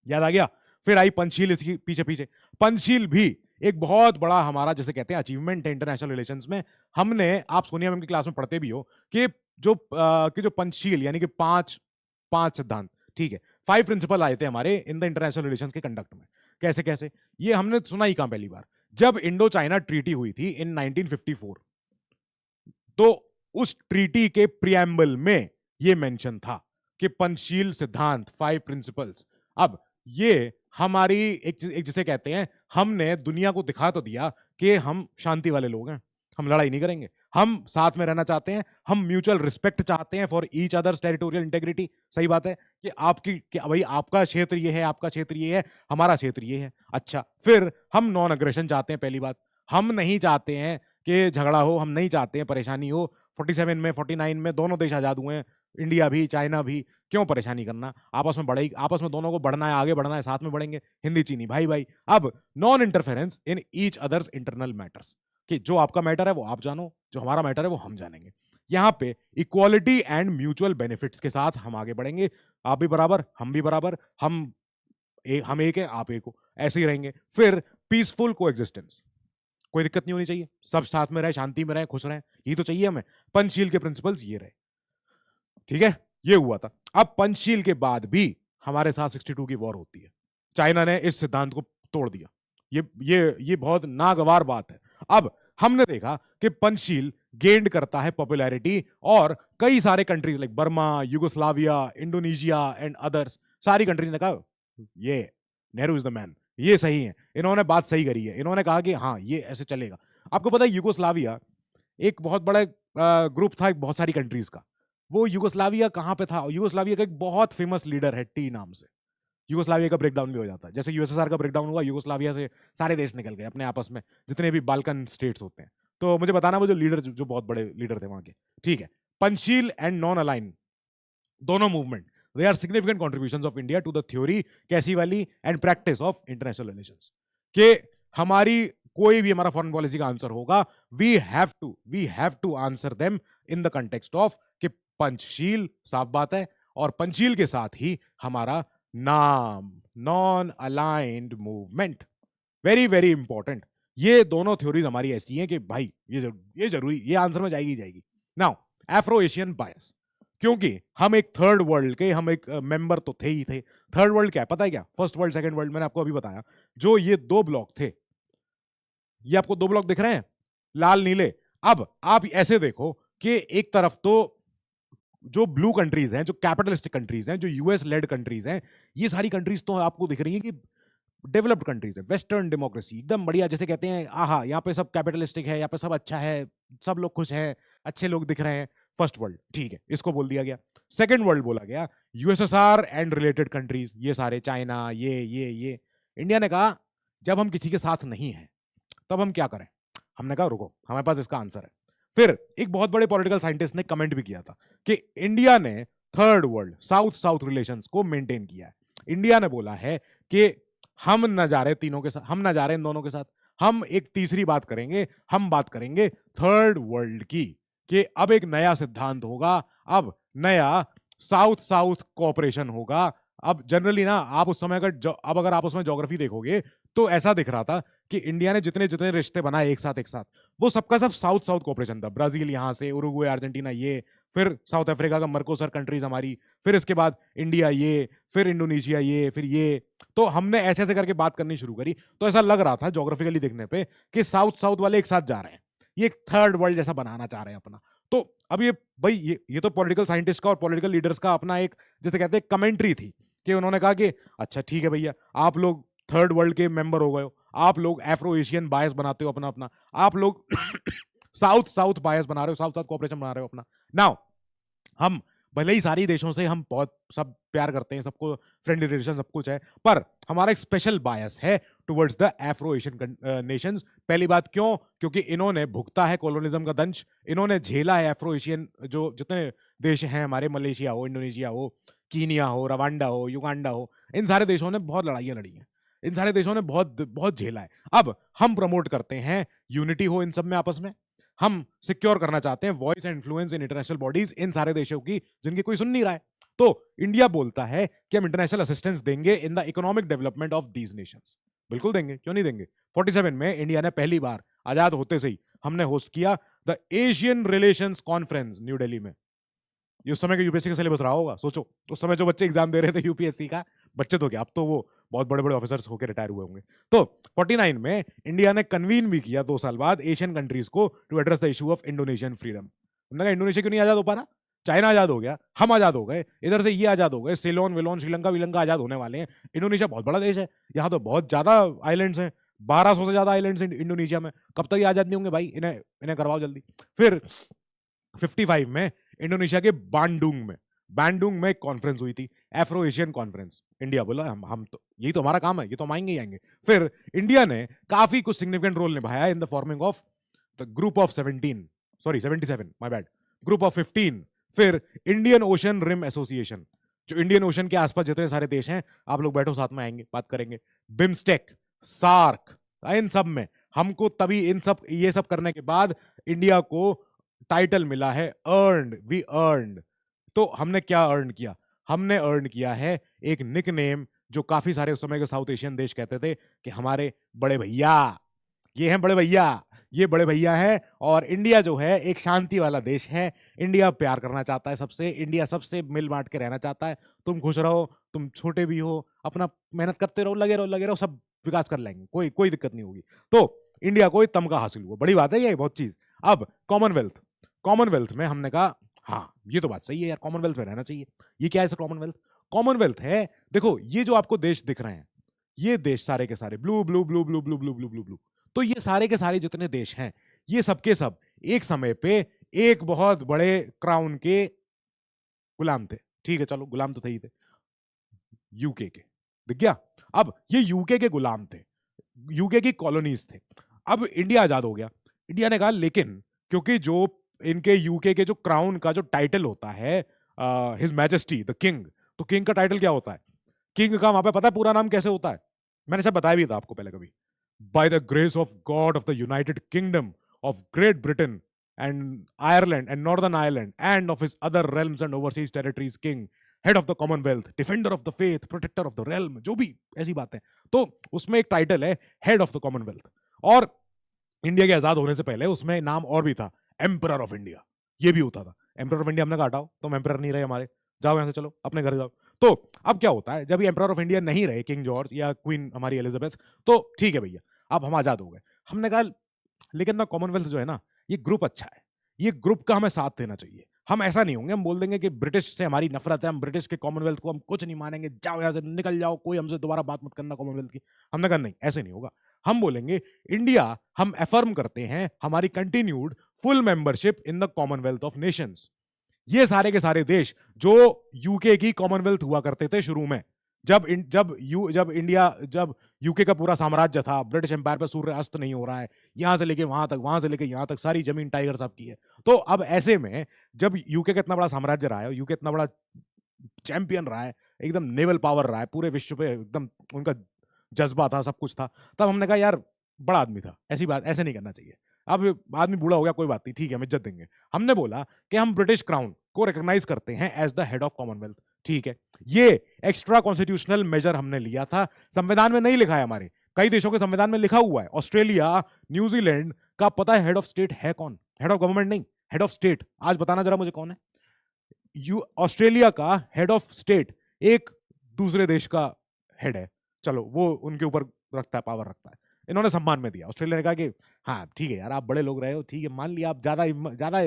याद आ गया? फिर आई पंचशील इसकी पीछे पीछे। पंचशील भी एक बहुत बड़ा हमारा, जैसे कहते हैं, अचीवमेंट है इंटरनेशनल रिलेशंस में। हमने, आप सोनिया मैम की क्लास में पढ़ते भी हो कि जो पंचशील यानी कि पांच सिद्धांत, ठीक है, 5 प्रिंसिपल आए थे हमारे इन द इंटरनेशनल रिलेशंस के कंडक्ट में। कैसे कैसे, ये हमने सुना ही कहां पहली बार, जब इंडो चाइना ट्रीटी हुई थी इन 1954, तो उस ट्रीटी के प्रियम्बल में ये मेंशन था कि पंचशील सिद्धांत, 5 प्रिंसिपल्स। अब ये हमारी एक जिसे कहते हैं, हमने दुनिया को दिखा तो दिया कि हम शांति वाले लोग हैं, हम लड़ाई नहीं करेंगे, हम साथ में रहना चाहते हैं, हम म्यूचुअल रिस्पेक्ट चाहते हैं for each others territorial integrity. सही बात है कि भाई आपका क्षेत्र ये है, आपका क्षेत्र ये है, हमारा क्षेत्र ये है। अच्छा, फिर हम नॉन अग्रेशन चाहते हैं। पहली बात, हम नहीं चाहते हैं कि झगड़ा हो, हम नहीं चाहते हैं परेशानी हो। 47 में 49 में दोनों देश आजाद हुए हैं, इंडिया भी चाइना भी, क्यों परेशानी करना, आपस में बढ़ेगी, आपस में दोनों को बढ़ना है, आगे बढ़ना है, साथ में बढ़ेंगे, हिंदी चीनी भाई भाई। अब non interference in each others internal matters, कि जो आपका मैटर है वो आप जानो, जो हमारा मैटर है वो हम जानेंगे। यहां पे इक्वालिटी एंड म्यूचुअल बेनिफिट्स के साथ हम आगे बढ़ेंगे, आप भी बराबर हम भी बराबर, हम एक है आप एक हो, ऐसे ही रहेंगे। फिर पीसफुल कोएग्जिस्टेंस, कोई दिक्कत नहीं होनी चाहिए, सब साथ में रहे, शांति में रहे, खुश रहे, यही तो चाहिए हमें। पंचशील के प्रिंसिपल्स ये रहे, ठीक है, ये हुआ था। अब पंचशील के बाद भी हमारे साथ 62 की वॉर होती है, चाइना ने इस सिद्धांत को तोड़ दिया, ये बहुत नागवार बात है। अब हमने देखा कि पंचशील गेंड करता है पॉपुलैरिटी, और कई सारे countries like Burma, Yugoslavia, Indonesia and others, सारी कंट्रीज ने कहा ये नेहरू इज द मैन, ये सही है, इन्होंने बात सही करी है, इन्होंने कहा कि हाँ ये ऐसे चलेगा। आपको पता है युगोस्लाविया एक बहुत बड़ा ग्रुप था बहुत सारी कंट्रीज का। वो युगोस्लाविया कहाँ पे था, युगोस्लाविया का एक बहुत फेमस लीडर है टी नाम से। युगोस्लाविया का ब्रेकडाउन भी हो जाता है, जैसे यूएसएसआर का ब्रेकडाउन हुआ, युगोस्लाविया से सारे देश निकल गए अपने आपस में, जितने भी बाल्कन स्टेट्स होते हैं। तो मुझे बताना वो जो लीडर, जो बहुत बड़े लीडर थे वहां के, ठीक है। पंचशील एंड नॉन अलाइन दोनों movement, they are significant contributions of India to the theory कैसीवाली and practice of international relations. के हमारी कोई भी हमारा फॉरेन पॉलिसी का आंसर होगा, we have to answer them in the context of कि पंचशील, साफ बात है, और पंचशील के साथ ही हमारा नाम, non aligned movement, very very important. ये दोनों थ्योरीज हमारी ऐसी हैं कि भाई ये जरूरी, ये आंसर में जाएगी जाएगी। नाउ एफ्रो एशियन बायस, क्योंकि हम एक थर्ड वर्ल्ड के, हम एक मेंबर तो थे ही थे। थर्ड वर्ल्ड क्या है पता है क्या, फर्स्ट वर्ल्ड सेकंड वर्ल्ड, मैंने आपको अभी बताया। जो ये दो ब्लॉक थे, ये आपको दो ब्लॉक दिख रहे हैं लाल नीले। अब आप ऐसे देखो कि एक तरफ तो जो ब्लू कंट्रीज हैं, जो कैपिटलिस्टिक कंट्रीज हैं, जो यूएस लेड कंट्रीज हैं, ये सारी कंट्रीज तो आपको दिख रही हैं कि डेवलप्ड कंट्रीज है, वेस्टर्न डेमोक्रेसी एकदम बढ़िया, जैसे कहते हैं आहा यहाँ पे सब कैपिटलिस्टिक है, यहाँ पे सब अच्छा है, सब लोग खुश हैं, अच्छे लोग दिख रहे हैं। फर्स्ट वर्ल्ड, ठीक है, इसको बोल दिया गया। सेकंड वर्ल्ड बोला गया यूएसएसआर एंड रिलेटेड कंट्रीज, ये सारे चाइना, ये इंडिया ने कहा जब हम किसी के साथ नहीं हैं तब हम क्या करें। हमने कहा रुको, हमारे पास इसका आंसर है। फिर एक बहुत बड़े पॉलिटिकल साइंटिस्ट ने कमेंट भी किया था कि इंडिया ने third world, south south relations को मेंटेन किया है। इंडिया ने बोला है कि हम न जा रहे तीनों के साथ, हम न जा रहे इन दोनों के साथ, हम एक तीसरी बात करेंगे, हम बात करेंगे थर्ड वर्ल्ड की, कि अब एक नया सिद्धांत होगा, अब नया साउथ साउथ कोऑपरेशन होगा। अब जनरली ना आप उस समय अब अगर आप उसमें ज्योग्राफी देखोगे तो ऐसा दिख रहा था कि इंडिया ने जितने जितने रिश्ते बनाए एक साथ वो सबका सब साउथ साउथ कोऑपरेशन था। ब्राजील यहां से, उरुग्वे, अर्जेंटीना ये, फिर साउथ अफ्रीका का मर्कोसर कंट्रीज हमारी, फिर इसके बाद इंडिया ये, फिर इंडोनेशिया ये, फिर ये। तो हमने ऐसे ऐसे करके बात करनी शुरू करी, तो ऐसा लग रहा था ज्योग्राफिकली देखने पे कि साउथ साउथ वाले एक साथ जा रहे हैं, ये एक थर्ड वर्ल्ड जैसा बनाना चाह रहे हैं अपना। तो अब ये भाई ये तो पॉलिटिकल साइंटिस्ट का और पॉलिटिकल लीडर्स का अपना एक, जैसे कहते हैं, कमेंट्री थी कि उन्होंने कहा कि अच्छा ठीक है भैया, आप लोग थर्ड वर्ल्ड के मेंबर हो गए हो, आप लोग एफ्रो एशियन बायस बनाते हो अपना अपना, आप लोग साउथ साउथ बायस बना रहे हो, साउथ साउथ कोऑपरेशन बना रहे हो अपना। नाउ हम भले ही सारी देशों से हम बहुत सब प्यार करते हैं, सबको फ्रेंडली रिलेशन सब कुछ है, पर हमारा एक स्पेशल बायस है towards the Afro Asian Nations. पहली बात क्यों, क्योंकि इन्होंने भुगता है कॉलोनिज्म का दंश, इन्होंने झेला है एफ्रो एशियन जो जितने देश हैं हमारे, मलेशिया हो, इंडोनेशिया हो, कीनिया हो, रवांडा हो, युगांडा हो, इन सारे देशों ने बहुत लड़ाइयां लड़ी हैं, इन सारे देशों ने बहुत बहुत झेला है। अब हम प्रमोट करते हैं यूनिटी हो इन सब में आपस में, हम सिक्योर करना चाहते हैं voice and influence in international bodies in सारे देशों की जिनकी कोई सुन नहीं रहा है। तो इंडिया बोलता है कि हम इंटरनेशनल असिस्टेंस देंगे in the economic development of these Nations. बिल्कुल देंगे, क्यों नहीं देंगे। 47 में इंडिया ने पहली बार आजाद होते से ही हमने होस्ट किया the Asian relations conference new Delhi में। ये उस समय का यूपीएससी का सिलेबस रहा होगा, सोचो उस समय जो बच्चे एग्जाम दे रहे थे यूपीएससी का, बच्चे तो क्या, अब तो वो बहुत बड़े बड़े ऑफिसर्स होकर रिटायर हुए होंगे। तो 49 में इंडिया ने कन्वीन भी किया 2 साल बाद एशियन कंट्रीज को to address the issue of Indonesian freedom. उन्होंने कहा इंडोनेशिया क्यों नहीं आजाद हो पा रहा, चाइना आजाद हो गया, हम आजाद हो गए, इधर से ये आजाद हो गए, सेलोन वेलोन श्रीलंका विलंका आजाद होने वाले हैं। इंडोनेशिया बहुत बड़ा देश है, यहाँ तो बहुत ज्यादा आइलैंड्स हैं, 1200 से ज्यादा आइलैंड्स इंडोनेशिया में, कब तक ये आजाद नहीं होंगे भाई, इन्हें इन्हें करवाओ जल्दी। फिर 55 में इंडोनेशिया के बैंडुंग में एक कॉन्फ्रेंस हुई थी, एफ्रो एशियन कॉन्फ्रेंस। इंडिया बोला हम तो यही तो हमारा काम है, ये तो हम आएंगे ही आएंगे। फिर इंडिया ने काफी कुछ सिग्निफिकेंट रोल निभाया in the forming of the group of 77 my bad, group of 15। फिर इंडियन ओशन रिम एसोसिएशन, जो इंडियन ओशन के आसपास जितने सारे देश हैं, आप लोग बैठो, साथ में आएंगे, बात करेंगे। बिम्स्टेक, सार्क, इन सब में हमको तभी इन सब ये सब करने के बाद इंडिया को टाइटल मिला है अर्न्ड, वी अर्न्ड। तो हमने क्या अर्न किया? हमने अर्न किया है एक निकनेम जो काफी सारे उस समय के साउथ एशियन देश कहते थे कि हमारे बड़े भैया, ये हैं बड़े भैया, ये बड़े भैया है। और इंडिया जो है एक शांति वाला देश है, इंडिया प्यार करना चाहता है सबसे, इंडिया सबसे मिल बांट के रहना चाहता है। तुम खुश रहो, तुम छोटे भी हो, अपना मेहनत करते रहो, लगे रहो, लगे रहो, सब विकास कर लेंगे, कोई कोई दिक्कत नहीं होगी। तो इंडिया को तमगा हासिल हुआ, बड़ी बात है ये, बहुत चीज। अब कॉमनवेल्थ, कॉमनवेल्थ में हमने कहा हाँ ये तो बात सही है यार, कॉमनवेल्थ में रहना चाहिए। ये क्या है सर कॉमनवेल्थ? कॉमनवेल्थ है, देखो ये जो आपको देश दिख रहे हैं, ये देश सारे के सारे blue blue blue blue blue blue blue blue blue, तो ये सारे के सारे जितने देश हैं, ये सबके सब एक समय पे एक बहुत बड़े क्राउन के गुलाम थे। ठीक है, चलो गुलाम तो थे ही थे, यूके के, दिख गया? अब ये यूके के गुलाम थे, यूके की कॉलोनीज थे। अब इंडिया आजाद हो गया, इंडिया ने कहा लेकिन क्योंकि जो इनके यूके के जो क्राउन का जो टाइटल होता है, हिज मैजेस्टी द किंग, तो किंग का टाइटल क्या होता है? किंग का वहां पे पता है पूरा नाम कैसे होता है? मैंने सब बताया भी था आपको पहले कभी। By the grace of God of the United Kingdom of Great Britain and Ireland and Northern Ireland and of his other realms and overseas territories, king, head of the Commonwealth, defender of the faith, protector of the realm, जो भी ऐसी बातें। तो उसमें एक title है head of the Commonwealth. और India के आजाद होने से पहले उसमें नाम और भी था, एम्परर ऑफ इंडिया, ये भी होता था। एम्परर ऑफ इंडिया हमने काटा हो, तुम एम्परर नहीं रहे हमारे, जाओ यहां से, चलो अपने घर जाओ। तो अब क्या होता है, जब ये एम्परर ऑफ इंडिया नहीं रहे किंग जॉर्ज या क्वीन हमारी एलिजाबेथ, तो ठीक है भैया, अब हम आजाद हो गए। हमने कहा लेकिन ना कॉमनवेल्थ जो है ना, ये ग्रुप अच्छा है, ये ग्रुप का हमें साथ देना चाहिए। हम ऐसा नहीं होंगे, हम बोल देंगे कि ब्रिटिश से हमारी नफरत है, हम ब्रिटिश के कॉमनवेल्थ को हम कुछ नहीं मानेंगे, जाओ यहां से, निकल जाओ, कोई हमसे दोबारा बात मत करना कॉमनवेल्थ की। हमने कहा नहीं, ऐसे नहीं होगा। हम बोलेंगे इंडिया, हम एफर्म करते हैं हमारी continued full membership in the Commonwealth of Nations. ये सारे के सारे देश जो यूके की कॉमनवेल्थ हुआ करते थे शुरू में, जब इंडिया, जब यूके का पूरा साम्राज्य था, ब्रिटिश एम्पायर पर सूर्य अस्त नहीं हो रहा है, यहां से लेके वहां तक, वहां से लेके यहां तक, सारी जमीन टाइगर साहब की है। तो अब ऐसे में जब यूके का इतना बड़ा साम्राज्य रहा है, यूके इतना बड़ा चैंपियन रहा है, एकदम नेवल पावर रहा है पूरे विश्व पे, एकदम उनका जज्बा था, सब कुछ था, तब हमने कहा यार बड़ा आदमी था, ऐसी बात ऐसे नहीं करना चाहिए। अब आदमी बूढ़ा हो गया, कोई बात नहीं, ठीक है, हम इज्जत देंगे। हमने बोला कि हम ब्रिटिश क्राउन को रिकॉग्नाइज करते हैं as the head of Commonwealth. ठीक है, ये एक्स्ट्रा कॉन्स्टिट्यूशनल मेजर हमने लिया था, संविधान में नहीं लिखा है, हमारे कई देशों के संविधान में लिखा हुआ है। ऑस्ट्रेलिया, न्यूजीलैंड का पता है हेड ऑफ स्टेट है कौन? हेड ऑफ गवर्नमेंट नहीं, हेड ऑफ स्टेट। आज बताना जरा मुझे कौन है? ऑस्ट्रेलिया का हेड ऑफ स्टेट एक दूसरे देश का हेड है, चलो वो उनके ऊपर रखता है, पावर रखता है। इन्होंने सम्मान में दिया, ऑस्ट्रेलिया ने कहा कि हाँ ठीक है यार, आप बड़े लोग रहे हो, ठीक है, मान लिया, आप ज्यादा ज्यादा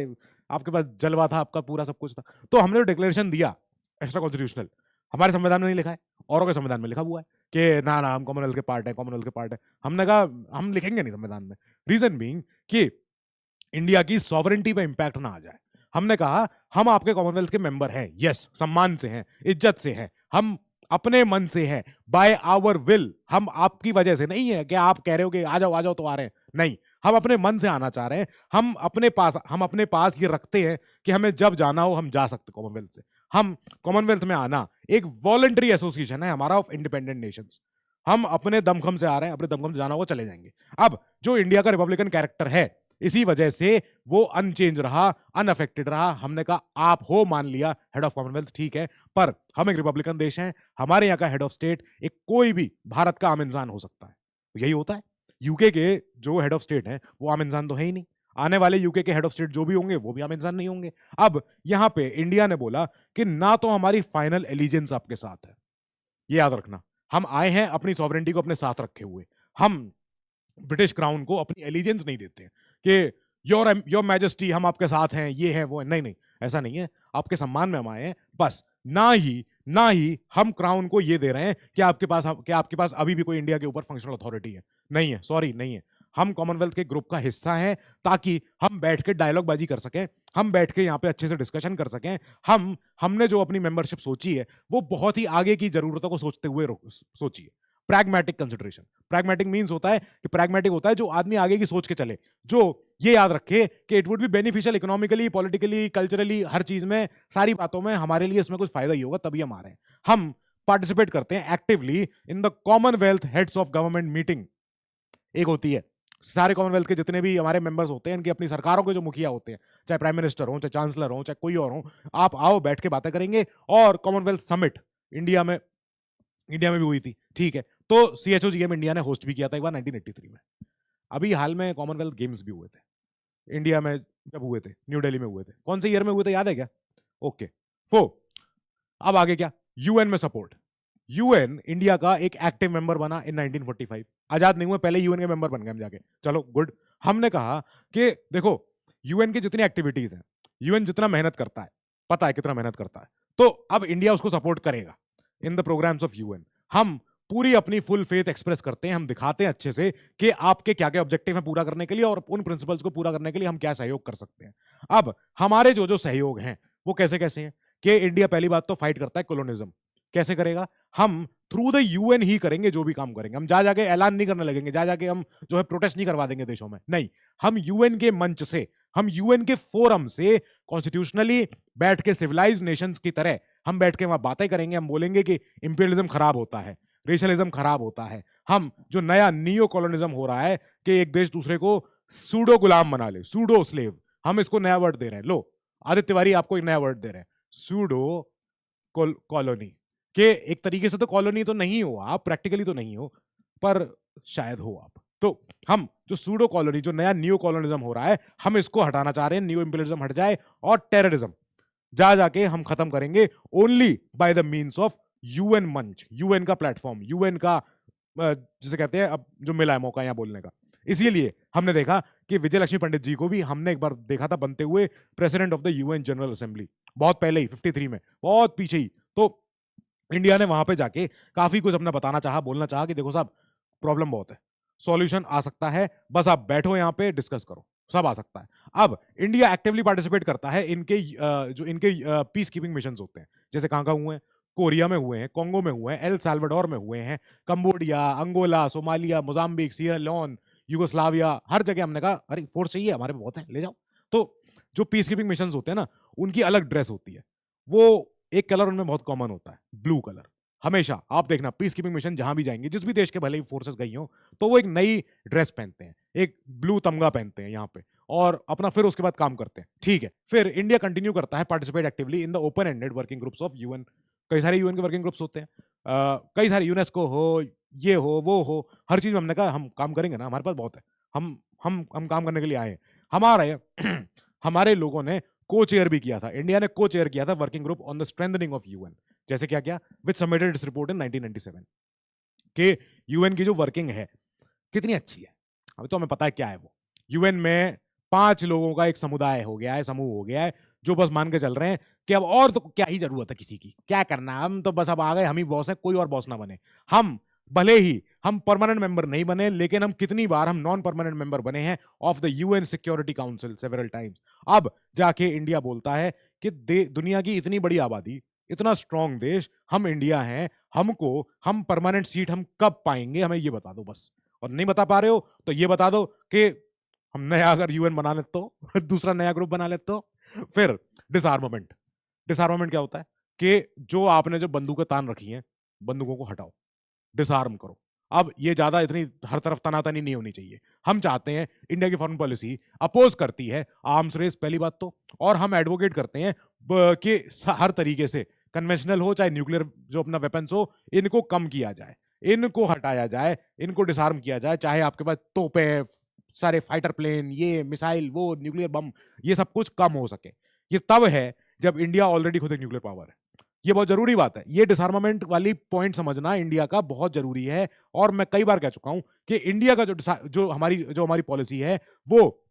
आपके पास जलवा था, आपका पूरा सब कुछ था। तो हमने जो डिक्लेरेशन दिया एक्स्ट्रा कॉन्स्टिट्यूशनल, हमारे संविधान में नहीं लिखा है, औरों के संविधान में लिखा हुआ है कि ना ना हम कॉमनवेल्थ के पार्ट है, कॉमनवेल्थ के पार्ट है। हमने कहा हम लिखेंगे नहीं संविधान में, रीजन बीइंग कि इंडिया की सॉवरेंटी पे इंपैक्ट ना आ जाए। हमने कहा हम आपके कॉमनवेल्थ के मेंबर हैं, यस, सम्मान से हैं, इज्जत से हैं, हम अपने मन से हैं, बाय आवर विल, हम आपकी वजह से नहीं है कि आप कह रहे हो कि आ जाओ आ जाओ तो आ रहे हैं, नहीं, हम अपने मन से आना चाह रहे हैं। हम अपने पास ये रखते हैं कि हमें जब जाना हो हम जा सकते कॉमनवेल्थ से। हम कॉमनवेल्थ में आना एक वॉलंटरी एसोसिएशन है हमारा ऑफ इंडिपेंडेंट नेशंस, हम अपने दमखम से आ रहे हैं, अपने दमखम से जाना होगा चले जाएंगे। अब जो इंडिया का रिपब्लिकन कैरेक्टर है, इसी वजह से वो अनचेंज रहा, अनअफेक्टेड रहा। हमने कहा आप हो, मान लिया हेड ऑफ कॉमनवेल्थ, ठीक है, पर हम एक रिपब्लिकन देश हैं, हमारे यहाँ का हेड ऑफ स्टेट एक कोई भी भारत का आम इंसान हो सकता है। तो यही होता है, यूके के जो हेड ऑफ स्टेट हैं वो आम इंसान तो है ही नहीं, आने वाले यूके के हेड ऑफ स्टेट जो भी होंगे वो भी आम इंसान नहीं होंगे। अब यहां पे इंडिया ने बोला कि ना तो हमारी फाइनल एलिजेंस आपके साथ है, ये याद रखना, हम आए हैं अपनी सॉवरेंटी को अपने साथ रखे हुए, हम ब्रिटिश क्राउन को अपनी एलिजेंस नहीं देते हैं कि योर मैजेस्टी हम आपके साथ हैं, ये है वो है, नहीं नहीं, ऐसा नहीं है, आपके सम्मान में हम आए हैं बस। ना ही हम क्राउन को ये दे रहे हैं कि आपके पास अभी भी कोई इंडिया के ऊपर फंक्शनल अथॉरिटी है, नहीं है, सॉरी, नहीं है। हम कॉमनवेल्थ के ग्रुप का हिस्सा हैं ताकि हम बैठ के डायलॉग बाजी कर सकें, हम बैठ के यहाँ पे अच्छे से डिस्कशन कर सकें। हमने जो अपनी मेंबरशिप सोची है वो बहुत ही आगे की जरूरतों को सोचते हुए सोची है। Pragmatic consideration. प्रैग्मेटिक मींस होता है कि प्रैग्मेटिक होता है जो आदमी आगे की सोच के चले, जो ये याद रखे कि it would be beneficial economically, politically, culturally, हर चीज में, सारी बातों में हमारे लिए इसमें कुछ फायदा ही होगा, तभी हम आ रहे हैं। हम पार्टिसिपेट करते हैं actively in the Commonwealth heads of government meeting. एक होती है, सारे कॉमनवेल्थ के जितने भी हमारे मेंबर्स होते हैं, इनकी अपनी सरकारों के जो मुखिया होते हैं, चाहे प्राइम मिनिस्टर हो, चाहे चांसलर हो, चाहे कोई और हो, आप आओ, बैठ के बातें करेंगे। और कॉमनवेल्थ समिट इंडिया में भी हुई थी, ठीक है। तो CHOGM इंडिया ने होस्ट भी किया था एक बार 1983 में। अभी हाल में कॉमनवेल्थ गेम्स भी हुए थे इंडिया में, जब हुए थे न्यू दिल्ली में हुए थे। कौन से ईयर में हुए थे याद है क्या? ओके। अब आगे क्या? यूएन में सपोर्ट। यूएन इंडिया का एक एक्टिव मेंबर बना इन 1945। आजाद नहीं हुए, पहले यूएन के मेंबर बन गए हम जाके, चलो गुड। हमने कहा कि देखो यूएन की जितनी एक्टिविटीज हैं, यूएन जितना मेहनत करता है, पता है कितना मेहनत करता है, तो अब इंडिया उसको सपोर्ट करेगा in the programmes of UN. हम पूरी अपनी फुल फेथ एक्सप्रेस करते हैं, हम दिखाते हैं अच्छे से कि आपके क्या क्या ऑब्जेक्टिव हैं पूरा करने के लिए, और उन प्रिंसिपल्स को पूरा करने के लिए हम क्या सहयोग कर सकते हैं। अब हमारे जो जो सहयोग हैं वो कैसे कैसे हैं कि इंडिया पहली बात तो फाइट करता है कोलोनिज्म। कैसे करेगा? हम थ्रू द यूएन ही करेंगे जो भी काम करेंगे। हम जा जाके ऐलान नहीं करने लगेंगे, जा जाके हम जो है प्रोटेस्ट नहीं करवा देंगे देशों में, नहीं। हम यूएन के मंच से, हम यूएन के फोरम से कॉन्स्टिट्यूशनली बैठ के सिविलाइज्ड नेशंस की तरह हम बैठ के वहां बातें करेंगे। हम बोलेंगे कि इंपीरियलिज्म खराब होता है, रेशलिज्म खराब होता है। हम जो नया नियो कॉलोनिज्म हो रहा है कि एक देश दूसरे को सूडो गुलाम बना ले, सूडो स्लेव, हम इसको नया वर्ड दे रहे हैं। लो आदित्य तिवारी आपको एक नया वर्ड दे रहे हैं, सूडो कॉलोनी। के एक तरीके से तो कॉलोनी तो नहीं हो आप, प्रैक्टिकली तो नहीं हो, पर शायद हो आप। तो हम जो सूडो कॉलोनी, जो नया न्यू कॉलोनिज्म हो रहा है, हम इसको हटाना चाह रहे हैं। न्यू इंपीरियलिज्म हट जाए और टेररिज्म जा जाके हम खत्म करेंगे only by the means of UN मंच, यूएन का प्लेटफॉर्म, यूएन का जिसे कहते हैं अब जो मिला है मौका यहां बोलने का। इसीलिए हमने देखा कि विजय लक्ष्मी पंडित जी को भी हमने एक बार देखा था बनते हुए president of the UN general assembly, बहुत पहले ही 53 में, बहुत पीछे ही। तो इंडिया ने वहां पे जाके काफी कुछ अपना बताना चाहा, बोलना चाहा कि देखो साहब प्रॉब्लम बहुत है, सॉल्यूशन आ सकता है, बस आप बैठो यहाँ पे डिस्कस करो, सब आ सकता है। अब इंडिया एक्टिवली पार्टिसिपेट करता है इनके जो इनके पीस कीपिंग मिशन होते हैं, जैसे कहाँ कहाँ हुए हैं, कोरिया में हुए हैं, कोंगो में हुए हैं, एल साल्वाडोर में हुए हैं, Cambodia, Angola, Somalia, Mozambique, Sierra Leone, Yugoslavia, हर जगह हमने कहा अरे फोर्स चाहिए हमारे बहुत है, ले जाओ। तो जो पीस कीपिंग मिशन होते हैं ना, उनकी अलग ड्रेस होती है, वो एक कलर उनमें बहुत कॉमन होता है, ब्लू कलर। हमेशा आप देखना पीस कीपिंग मिशन जहां भी जाएंगे, जिस भी देश के भले ही फोर्सेस गई हो, तो वो एक नई ड्रेस पहनते हैं, एक ब्लू तमगा पहनते हैं यहाँ पे, और अपना फिर उसके बाद काम करते हैं, ठीक है। फिर इंडिया कंटिन्यू करता है participate actively in the open ended working groups of UN. कई सारे यूएन के वर्किंग ग्रुप्स होते हैं, कई सारे, यूनेस्को हो, ये हो, वो हो, हर चीज में हमने कहा हम काम करेंगे ना, हमारे पास बहुत है, हम काम करने के लिए आए हैं। हमारे हमारे लोगों ने को चेयर भी किया था, इंडिया ने को चेयर किया था working group on the strengthening of UN. जैसे क्या क्या, विच सबमिटेड इट्स रिपोर्ट इन 1997 के यूएन की जो वर्किंग है कितनी अच्छी है। अभी तो हमें पता है क्या है वो। यूएन में 5 लोगों का एक समुदाय हो गया है, समूह हो गया है, जो बस मान के चल रहे हैं कि अब और तो क्या ही जरूरत है किसी की, क्या करना, हम तो बस अब आ गए, हम ही बॉस है, कोई और बॉस ना बने। हम भले ही हम परमानेंट मेंबर नहीं बने, लेकिन हम कितनी बार हम नॉन परमानेंट मेंबर बने हैं of the UN security council several times. अब जाके इंडिया बोलता है कि दुनिया की इतनी बड़ी आबादी, इतना स्ट्रांग देश, हम इंडिया हैं, हम परमानेंट सीट हम कब पाएंगे, हमें ये बता दो बस। और नहीं बता पा रहे हो तो ये बता दो कि हम नया अगर यूएन बना लेते तो दूसरा नया ग्रुप बना लेते तो। फिर डिसआर्मामेंट। डिसआर्मामेंट क्या होता है कि जो आपने जो बंदूकें तान रखी हैं, बंदूकों को हटाओ, डिसआर्म करो। अब ये ज्यादा इतनी हर तरफ तनातनी नहीं होनी चाहिए। हम चाहते हैं, इंडिया की फॉरेन पॉलिसी अपोज करती है आर्म्स रेस पहली बात तो, और हम एडवोकेट करते हैं कि हर तरीके से कन्वेंशनल हो चाहे न्यूक्लियर जो अपना वेपन्स हो, इनको कम किया जाए, इनको हटाया जाए, इनको डिसआर्म किया जाए। चाहे आपके पास तोपे, सारे फाइटर प्लेन, ये मिसाइल, वो न्यूक्लियर बम, ये सब कुछ कम हो सके। ये तब है जब इंडिया ऑलरेडी खुद एक न्यूक्लियर पावर है। ये बहुत जरूरी बात है, ये डिसआर्मामेंट वाली पॉइंट समझना इंडिया का बहुत जरूरी है। और मैं कई बार कह चुका हूं कि इंडिया का जो हमारी पॉलिसी है, वो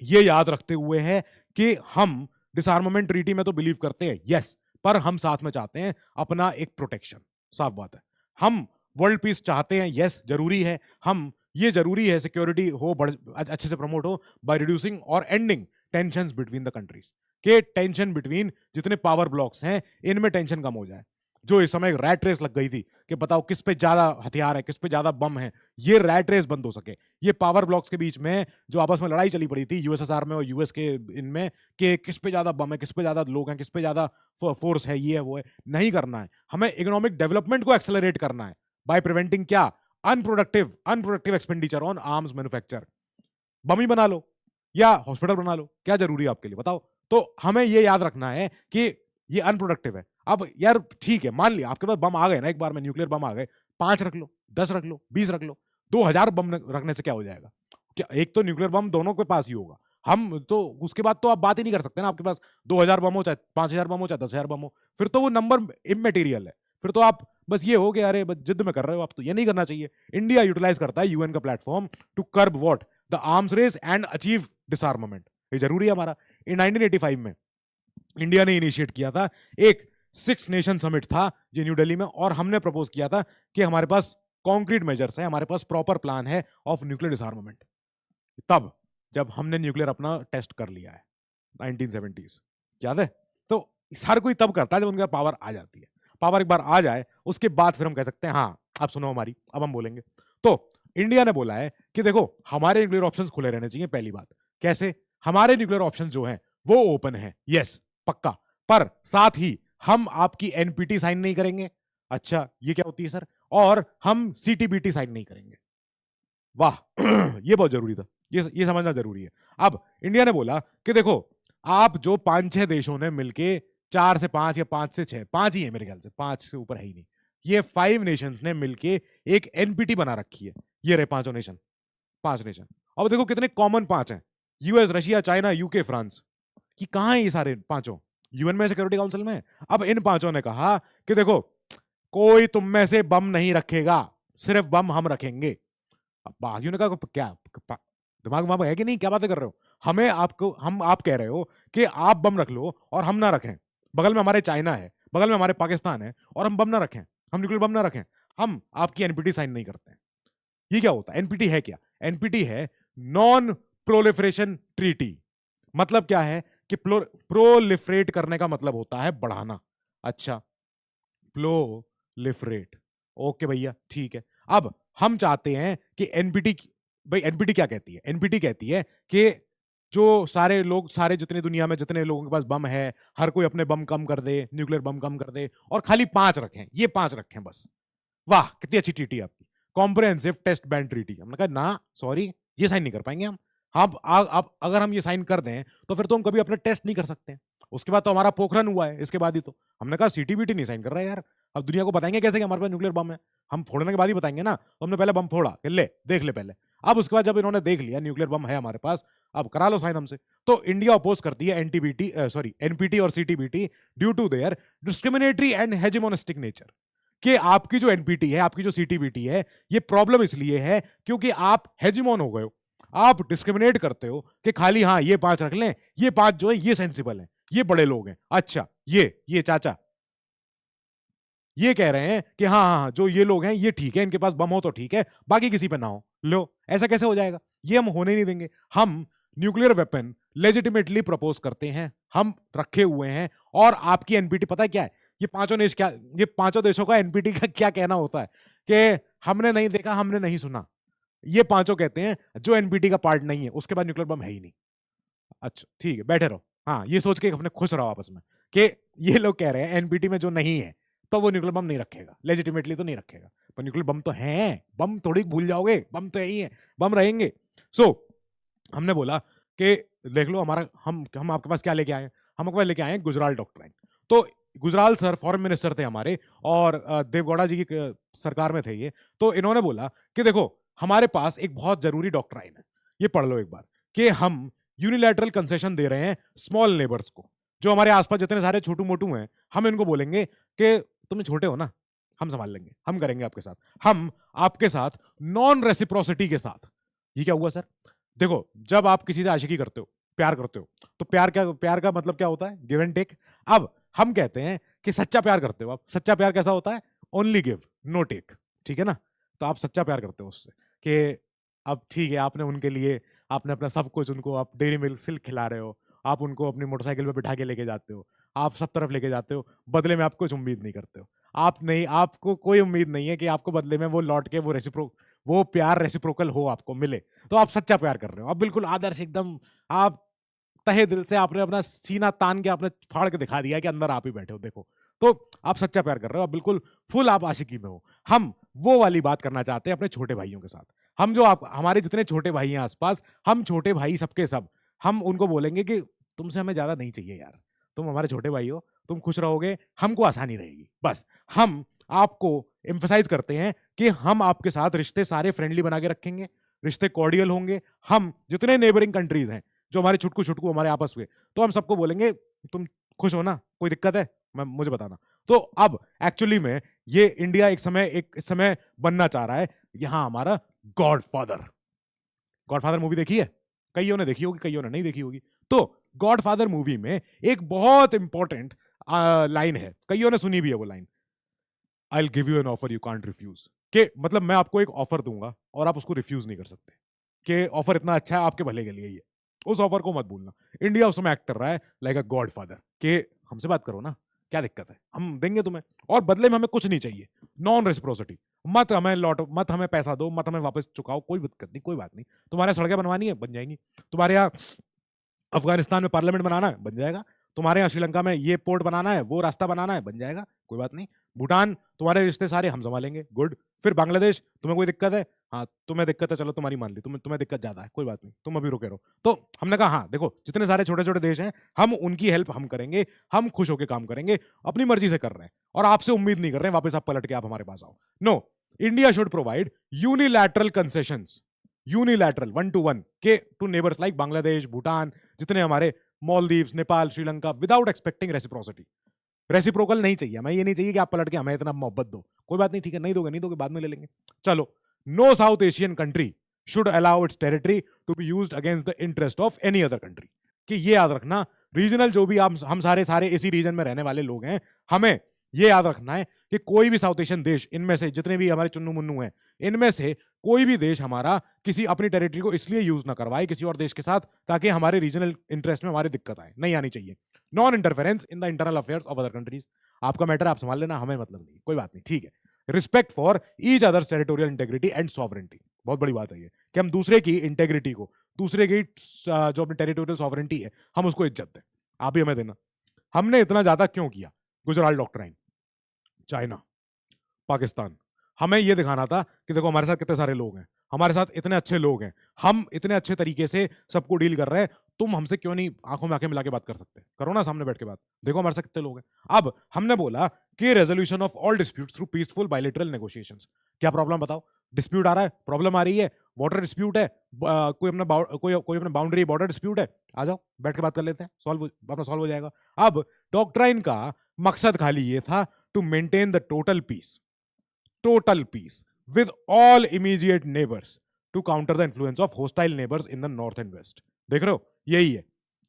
ये याद रखते हुए है कि हम डिसआर्मामेंट ट्रीटी में तो बिलीव करते हैं, यस, पर हम साथ में चाहते हैं अपना एक प्रोटेक्शन। साफ बात है, हम वर्ल्ड पीस चाहते हैं, यस, जरूरी है। हम ये जरूरी है सिक्योरिटी हो, अच्छे से प्रमोट हो बाय रिड्यूसिंग और ending tensions between the countries, के टेंशन बिटवीन जितने पावर ब्लॉक्स हैं इनमें टेंशन कम हो जाए। जो इस समय एक रैट रेस लग गई थी कि बताओ किस पे ज्यादा हथियार है, किस पे ज्यादा बम है, ये रैट रेस बंद हो सके, ये पावर ब्लॉक्स के बीच में जो आपस में लड़ाई चली पड़ी थी यूएसएसआर में और यूएस के इनमें कि किस पे ज्यादा बम है, किस पे ज्यादा लोग हैं, किस पे ज्यादा फोर्स है, ये है वो है, नहीं करना है। हमें इकोनॉमिक डेवलपमेंट को एक्सेलरेट करना है बाय प्रिवेंटिंग क्या, unproductive expenditure on arms manufacture. Bomb ही बना लो या हॉस्पिटल बना लो, क्या जरूरी है आपके लिए बताओ। तो हमें ये याद रखना है कि ये अनप्रोडक्टिव है। अब यार ठीक है, मान लिया आपके पास बम आ गए ना, एक बार में न्यूक्लियर बम आ गए, 5 रख लो, 10 रख लो, 20 रख लो, 2000 बम रखने से क्या हो जाएगा? क्या एक तो न्यूक्लियर बम दोनों के पास ही होगा, हम तो उसके बाद तो आप बात ही नहीं कर सकते ना। आपके पास 2000 बम हो, चाहे 5000 बम हो, चाहे 10,000 बम हो, फिर तो वो नंबर इमेटीरियल है। फिर तो आप बस ये हो कि अरे बस जिद में कर रहे हो आप, तो ये नहीं करना चाहिए। इंडिया यूटिलाइज करता है यूएन का platform to curb what, the arms race and achieve disarmament. ये जरूरी है हमारा। इन 1985 में इंडिया ने इनिशिएट किया था एक 6 नेशन समिट था ये न्यू दिल्ली में, और हमने प्रपोज किया था कि हमारे पास कॉन्क्रीट मेजर्स है, हमारे पास प्रॉपर प्लान है ऑफ न्यूक्लियर डिसआर्मामेंट। तब जब हमने न्यूक्लियर अपना टेस्ट कर लिया है 1970s, याद है? तो हर कोई तब करता है जब उनका पावर आ जाती है। पावर एक बार आ जाए उसके बाद फिर हम कह सकते हैं हाँ अब सुनो हमारी, अब हम बोलेंगे। तो इंडिया ने बोला है कि देखो हमारे न्यूक्लियर ऑप्शंस खुले रहने चाहिए। पहली बात, कैसे? हमारे न्यूक्लियर ऑप्शंस जो हैं वो ओपन है, यस पक्का, पर साथ ही हम आपकी एनपीटी साइन नहीं करेंगे। अच्छा ये क्या होती है सर? और हम सीटीबीटी साइन नहीं करेंगे। वाह ये बहुत जरूरी था, ये समझना जरूरी है। अब इंडिया ने बोला कि देखो आप जो 5-6 देशों ने मिलके, 4 से 5 या 5 से 6, 5 ही है मेरे ख्याल से, 5 से ऊपर है ही नहीं, ये 5 नेशंस ने मिलके एक एनपीटी बना रखी है। ये रहे 5 नेशन, 5 नेशन। अब देखो कितने कॉमन 5 हैं, US, Russia, China, UK, France. कि कहां है ये सारे पांचों? यूएन में, सिक्योरिटी काउंसिल में। अब इन पांचों ने कहा कि देखो कोई तुम में से बम नहीं रखेगा, सिर्फ बम हम रखेंगे। अब बागियों ने कहा क्या दिमाग वहां है कि नहीं, क्या बातें कर रहे हो? हमें आपको, हम आप कह रहे हो कि आप बम रख लो और हम ना रखें। बगल में हमारे चाइना है, बगल में हमारे पाकिस्तान है, और हम बम ना रखें, हम न्यूक्लियर बम ना रखें, हम आपकी एनपीटी साइन नहीं करते हैं। ये क्या होता है? एनपीटी है क्या? एनपीटी है नॉन प्रोलिफरेशन ट्रीटी। मतलब क्या है कि प्रोलिफरेट करने का मतलब होता है बढ़ाना। अच्छा, प्रोलिफरेट, ओके भैया ठीक है। अब हम चाहते हैं कि एनपीटी, भाई एनपीटी क्या कहती है? एनपीटी कहती है कि जो सारे लोग, सारे जितने दुनिया में जितने लोगों के पास बम है, हर कोई अपने बम कम कर दे, न्यूक्लियर बम कम कर दे, और खाली 5 रखें, ये 5 रखें बस। वाह कितनी अच्छी ट्रीटी आपकी, कॉम्प्रिहेंसिव टेस्ट बैन ट्रीटी। हमने कहा ना सॉरी, ये साइन नहीं कर पाएंगे हम। अब अगर हम ये साइन कर दें तो फिर तो हम कभी अपने टेस्ट नहीं कर सकते। उसके बाद तो हमारा पोखरन हुआ है, इसके बाद ही तो हमने कहा सीटीबीटी नहीं साइन कर रहा है यार। अब दुनिया को बताएंगे कैसे कि हमारे पास न्यूक्लियर बम है? हम फोड़ने के बाद ही बताएंगे ना। तो हमने पहले बम फोड़ा कि ले देख ले पहले। अब उसके बाद जब इन्होंने देख लिया न्यूक्लियर बम है हमारे पास, अब करा लो साइन हमसे। तो इंडिया अपोज करती है एनटीबीटी, सॉरी एनपीटी और CTBT due to their discriminatory and hegemonistic nature. कि आपकी जो एनपीटी है, आपकी जो सीटीबीटी है, ये प्रॉब्लम इसलिए है क्योंकि आप हेजिमोन हो गए हो, आप डिस्क्रिमिनेट करते हो कि खाली हाँ ये 5 रख लें, ये 5 जो है ये सेंसिबल हैं, ये बड़े लोग हैं। अच्छा ये चाचा ये कह रहे हैं कि हाँ हाँ हाँ, जो ये लोग हैं ये ठीक है, इनके पास बम हो तो ठीक है, बाकी किसी पे ना हो। लो ऐसा कैसे हो जाएगा? ये हम होने नहीं देंगे। हम न्यूक्लियर वेपन लेजिटिमेटली प्रपोज करते हैं, हम रखे हुए हैं। और आपकी एनपीटी पता है क्या है? ये पांचों देश क्या, ये पांचों देशों का एनपीटी का क्या कहना होता है कि हमने नहीं देखा, हमने नहीं सुना। ये पांचों कहते हैं जो एनपीटी का पार्ट नहीं है उसके बाद न्यूक्लियर बम है ही नहीं। अच्छा ठीक है, बैठे रहो। हाँ ये सोच के अपने खुश रहो आपस में कि ये लोग कह रहे हैं एनपीटी में जो नहीं है तो वो न्यूक्लियर बम नहीं रखेगा, लेजिटिमेटली तो नहीं रखेगा। पर न्यूक्लियर बम तो है, बम थोड़ी भूल जाओगे, बम तो यही है, बम रहेंगे। सो हमने बोला कि देख लो हमारा, हम आपके पास क्या लेके आए? हम आपके पास लेके आए हैं गुजराल डॉक्ट्राइन। तो गुजराल सर फॉरेन मिनिस्टर थे हमारे, और देवगौड़ा जी की सरकार में थे ये। तो इन्होंने बोला कि देखो हमारे पास एक बहुत जरूरी डॉक्ट्राइन है, ये पढ़ लो एक बार, कि हम यूनिलैटरल कंसेशन दे रहे हैं स्मॉल नेबर्स को। जो हमारे आसपास जितने सारे छोटू मोटू हैं, हम इनको बोलेंगे कि तुम छोटे हो ना, हम संभाल लेंगे, हम करेंगे आपके साथ, हम आपके साथ नॉन रेसिप्रोसिटी के साथ। ये क्या हुआ सर? देखो जब आप किसी से आशिकी करते हो, प्यार करते हो, तो प्यार का मतलब क्या होता है? Give and take. अब हम कहते हैं कि सच्चा प्यार करते हो आप, सच्चा प्यार कैसा होता है? ओनली गिव नो टेक, ठीक है ना? तो आप सच्चा प्यार करते हो उससे कि अब ठीक है, आपने उनके लिए आपने अपना सब कुछ, उनको आप डेयरी मिल्क सिल्क खिला रहे हो, आप उनको अपनी मोटरसाइकिल पे बिठा के लेके जाते हो, आप सब तरफ लेके जाते हो, बदले में आप कुछ उम्मीद नहीं करते हो। आप नहीं, आपको कोई उम्मीद नहीं है कि आपको बदले में वो लौट के वो प्यार रेसिप्रोकल हो, आपको मिले। तो आप सच्चा प्यार कर रहे हो, आप बिल्कुल आदर्श एकदम, आप तहे दिल से आपने अपना सीना तान के आपने फाड़ के दिखा दिया कि अंदर आप ही बैठे हो, देखो। तो आप सच्चा प्यार कर रहे हो, आप बिल्कुल फुल आप आशिकी में हो। हम वो वाली बात करना चाहते हैं अपने छोटे भाइयों के साथ। हम जो आप हमारे जितने छोटे भाई हैं आसपास, हम छोटे भाई सबके सब, हम उनको बोलेंगे कि तुमसे हमें ज्यादा नहीं चाहिए यार, तुम हमारे छोटे भाई हो, तुम खुश रहोगे, हमको आसानी रहेगी, बस। हम आपको एम्फसाइज करते हैं कि हम आपके साथ रिश्ते सारे फ्रेंडली बना के रखेंगे, रिश्ते कॉर्डियल होंगे। हम जितने नेबरिंग कंट्रीज हैं जो हमारे छुटकू छुटकू हमारे आपस में, तो हम सबको बोलेंगे तुम खुश हो ना, कोई दिक्कत है मैं मुझे बताना। तो अब एक्चुअली में ये इंडिया एक समय बनना चाह रहा है यहां हमारा गॉडफादर। गॉडफादर मूवी देखी है? कईयों ने देखी होगी, कईयों ने नहीं देखी होगी। तो गॉडफादर मूवी में एक बहुत इंपॉर्टेंट लाइन है, कईयों ने सुनी भी है वो line, I will give you an offer you can't refuse. के मतलब मैं आपको एक ऑफर दूंगा और आप उसको रिफ्यूज नहीं कर सकते, कि ऑफर इतना अच्छा है आपके भले के लिए, ये उस ऑफर को मत भूलना। इंडिया उस समय एक्ट कर रहा है लाइक अ गॉडफादर, के हमसे बात करो ना, क्या दिक्कत है, हम देंगे तुम्हें, और बदले में हमें कुछ नहीं चाहिए, नॉन रेसिप्रोसिटी। मत हमें पैसा दो, मत हमें वापस चुकाओ, कोई दिक्कत नहीं, कोई बात नहीं। तुम्हारे सड़कें बनवानी है, बन जाएंगी। तुम्हारे यहाँ अफगानिस्तान में पार्लियामेंट बनाना है, बन जाएगा। तुम्हारे यहाँ श्रीलंका में ये पोर्ट बनाना है, वो रास्ता बनाना है, बन जाएगा, कोई बात नहीं। भूटान, तुम्हारे रिश्ते सारे हम संभालेंगे, गुड। फिर बांग्लादेश, तुम्हें कोई दिक्कत है? हाँ तुम्हें दिक्कत है, चलो तुम्हारी मान ली, तुम्हें दिक्कत ज्यादा है, कोई बात नहीं, तुम अभी रुके रहो। तो हमने कहा हाँ देखो, जितने सारे छोटे छोटे देश हैं, हम उनकी हेल्प हम करेंगे, हम खुश होकर काम करेंगे, अपनी मर्जी से कर रहे हैं, और आपसे उम्मीद नहीं कर रहे हैं वापस आप पलट के आप हमारे पास आओ। No, India should provide unilateral concessions, unilateral 1-to-1 के to neighbours like Bangladesh, Bhutan, जितने हमारे Maldives, Nepal, Sri Lanka, without expecting reciprocity. Reciprocal नहीं चाहिए हमें, ये नहीं चाहिए कि आप पलट के हमें इतना मोहब्बत दो, कोई बात नहीं, ठीक है, नहीं दोगे नहीं दोगे, बाद में ले लेंगे, चलो। No South Asian country should allow its territory to be used against the interest of any other country. कि ये याद रखना, रीजनल जो भी हम सारे इसी रीजन में रहने वाले लोग हैं, हमें ये याद रखना है कि कोई भी साउथ एशियन देश, इनमें से जितने भी हमारे चुन्नू मुन्नू हैं, इनमें से कोई भी देश हमारा किसी अपनी टेरिटरी को इसलिए यूज ना करवाए किसी और देश के साथ ताकि हमारे रीजनल इंटरेस्ट में हमारी दिक्कत आए, नहीं आनी चाहिए। Non interference in the internal affairs of other countries. आपका मैटर आप संभाल लेना, हमें मतलब नहीं, कोई बात नहीं, ठीक है। Respect for each others territorial integrity and sovereignty, बहुत बड़ी बात है ये, कि हम दूसरे की इंटेग्रिटी को, दूसरे की जो अपनी टेरिटोरियल सॉवरेंटी है, हम उसको इज्जत दें, आप भी हमें देना। हमने इतना ज्यादा क्यों किया? गुजराल डॉक्ट्राइन, चाइना, पाकिस्तान, हमें यह दिखाना था कि देखो हमारे साथ कितने सारे लोग हैं, हमारे साथ इतने अच्छे लोग हैं, हम इतने अच्छे तरीके से सबको डील कर रहे हैं, तुम हमसे क्यों नहीं आंखों में आंखें मिला के बात कर सकते? करो ना सामने बैठ के बात, देखो हमारे साथ कितने लोग हैं। अब हमने बोला कि resolution of all disputes through peaceful bilateral negotiations. क्या प्रॉब्लम बताओ? डिस्प्यूट आ रहा है, प्रॉब्लम आ रही है, वाटर डिस्प्यूट है, कोई अपना बाउंड्री बॉर्डर डिस्प्यूट है, आ जाओ बैठ के बात कर लेते हैं, अपना सॉल्व हो जाएगा। अब डॉक्ट्राइन का मकसद खाली ये था to maintain the total peace with all immediate neighbors to counter the influence of hostile neighbors in the north and west। देख रहे हो, यही है।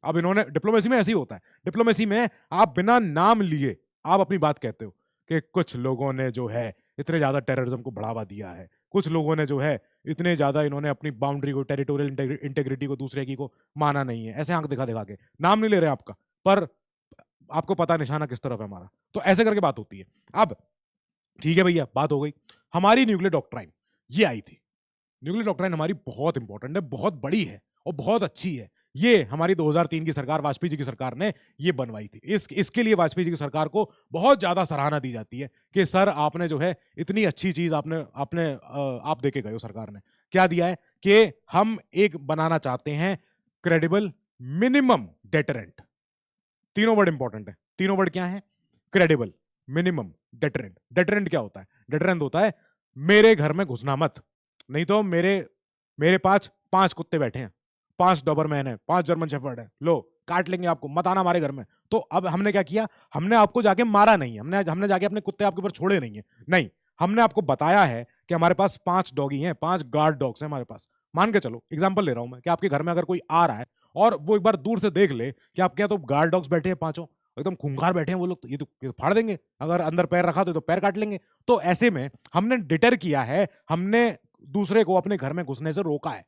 अब इन्होंने, डिप्लोमेसी में ऐसे ही होता है, डिप्लोमेसी में आप बिना नाम लिए आप अपनी बात कहते हो कि कुछ लोगों ने जो है इतने ज्यादा टेररिज्म को बढ़ावा दिया है, कुछ लोगों ने जो है इतने ज्यादा इन्होंने अपनी बाउंड्री को, टेरिटोरियल इंटेग्रिटी को दूसरे की को माना नहीं है, ऐसे आंख दिखा दिखा के नाम नहीं ले रहे आपका, पर आपको पता निशाना किस तरफ है हमारा, तो ऐसे करके बात होती है। अब ठीक है भैया, बात हो गई। हमारी न्यूक्लियर डॉक्ट्राइन ये आई थी, न्यूक्लियर डॉक्ट्राइन हमारी बहुत इंपॉर्टेंट है, बहुत बड़ी है और बहुत अच्छी है। ये हमारी 2003 की सरकार, वाजपेयी जी की सरकार ने ये बनवाई थी। इसके लिए वाजपेयी जी की सरकार को बहुत ज्यादा सराहना दी जाती है कि सर आपने जो है इतनी अच्छी चीज आप देके गए हो। सरकार ने क्या दिया है कि हम एक बनाना चाहते हैं क्रेडिबल मिनिमम डेटरेंट। तीनों वर्ड इंपॉर्टेंट है, तीनों वर्ड क्या है? Credible, minimum, deterrent. डेटरेंट क्या होता है? डेटरेंट होता है मेरे घर में घुसना मत, नहीं तो मेरे पास 5 कुत्ते बैठे हैं, 5 डॉबरमैन है, 5 जर्मन शेफर्ड है, लो काट लेंगे आपको, मत आना हमारे घर में। तो अब हमने क्या किया? हमने आपको जाके मारा नहीं है, हमने जाके अपने कुत्ते आपके ऊपर छोड़े नहीं है, नहीं, हमने आपको बताया है कि हमारे पास 5 डॉगी हैं, 5 गार्ड डॉग्स हैं हमारे पास। मान के चलो, एग्जांपल ले रहा हूं मैं, कि आपके घर में अगर कोई आ रहा है और वो एक बार दूर से देख ले कि आप क्या तो गार्ड डॉग्स बैठे हैं 5, एकदम खूंखार बैठे हैं वो लोग, तो ये तो फाड़ देंगे, अगर अंदर पैर रखा तो पैर काट लेंगे। तो ऐसे में हमने डिटर किया है, हमने दूसरे को अपने घर में घुसने से रोका है।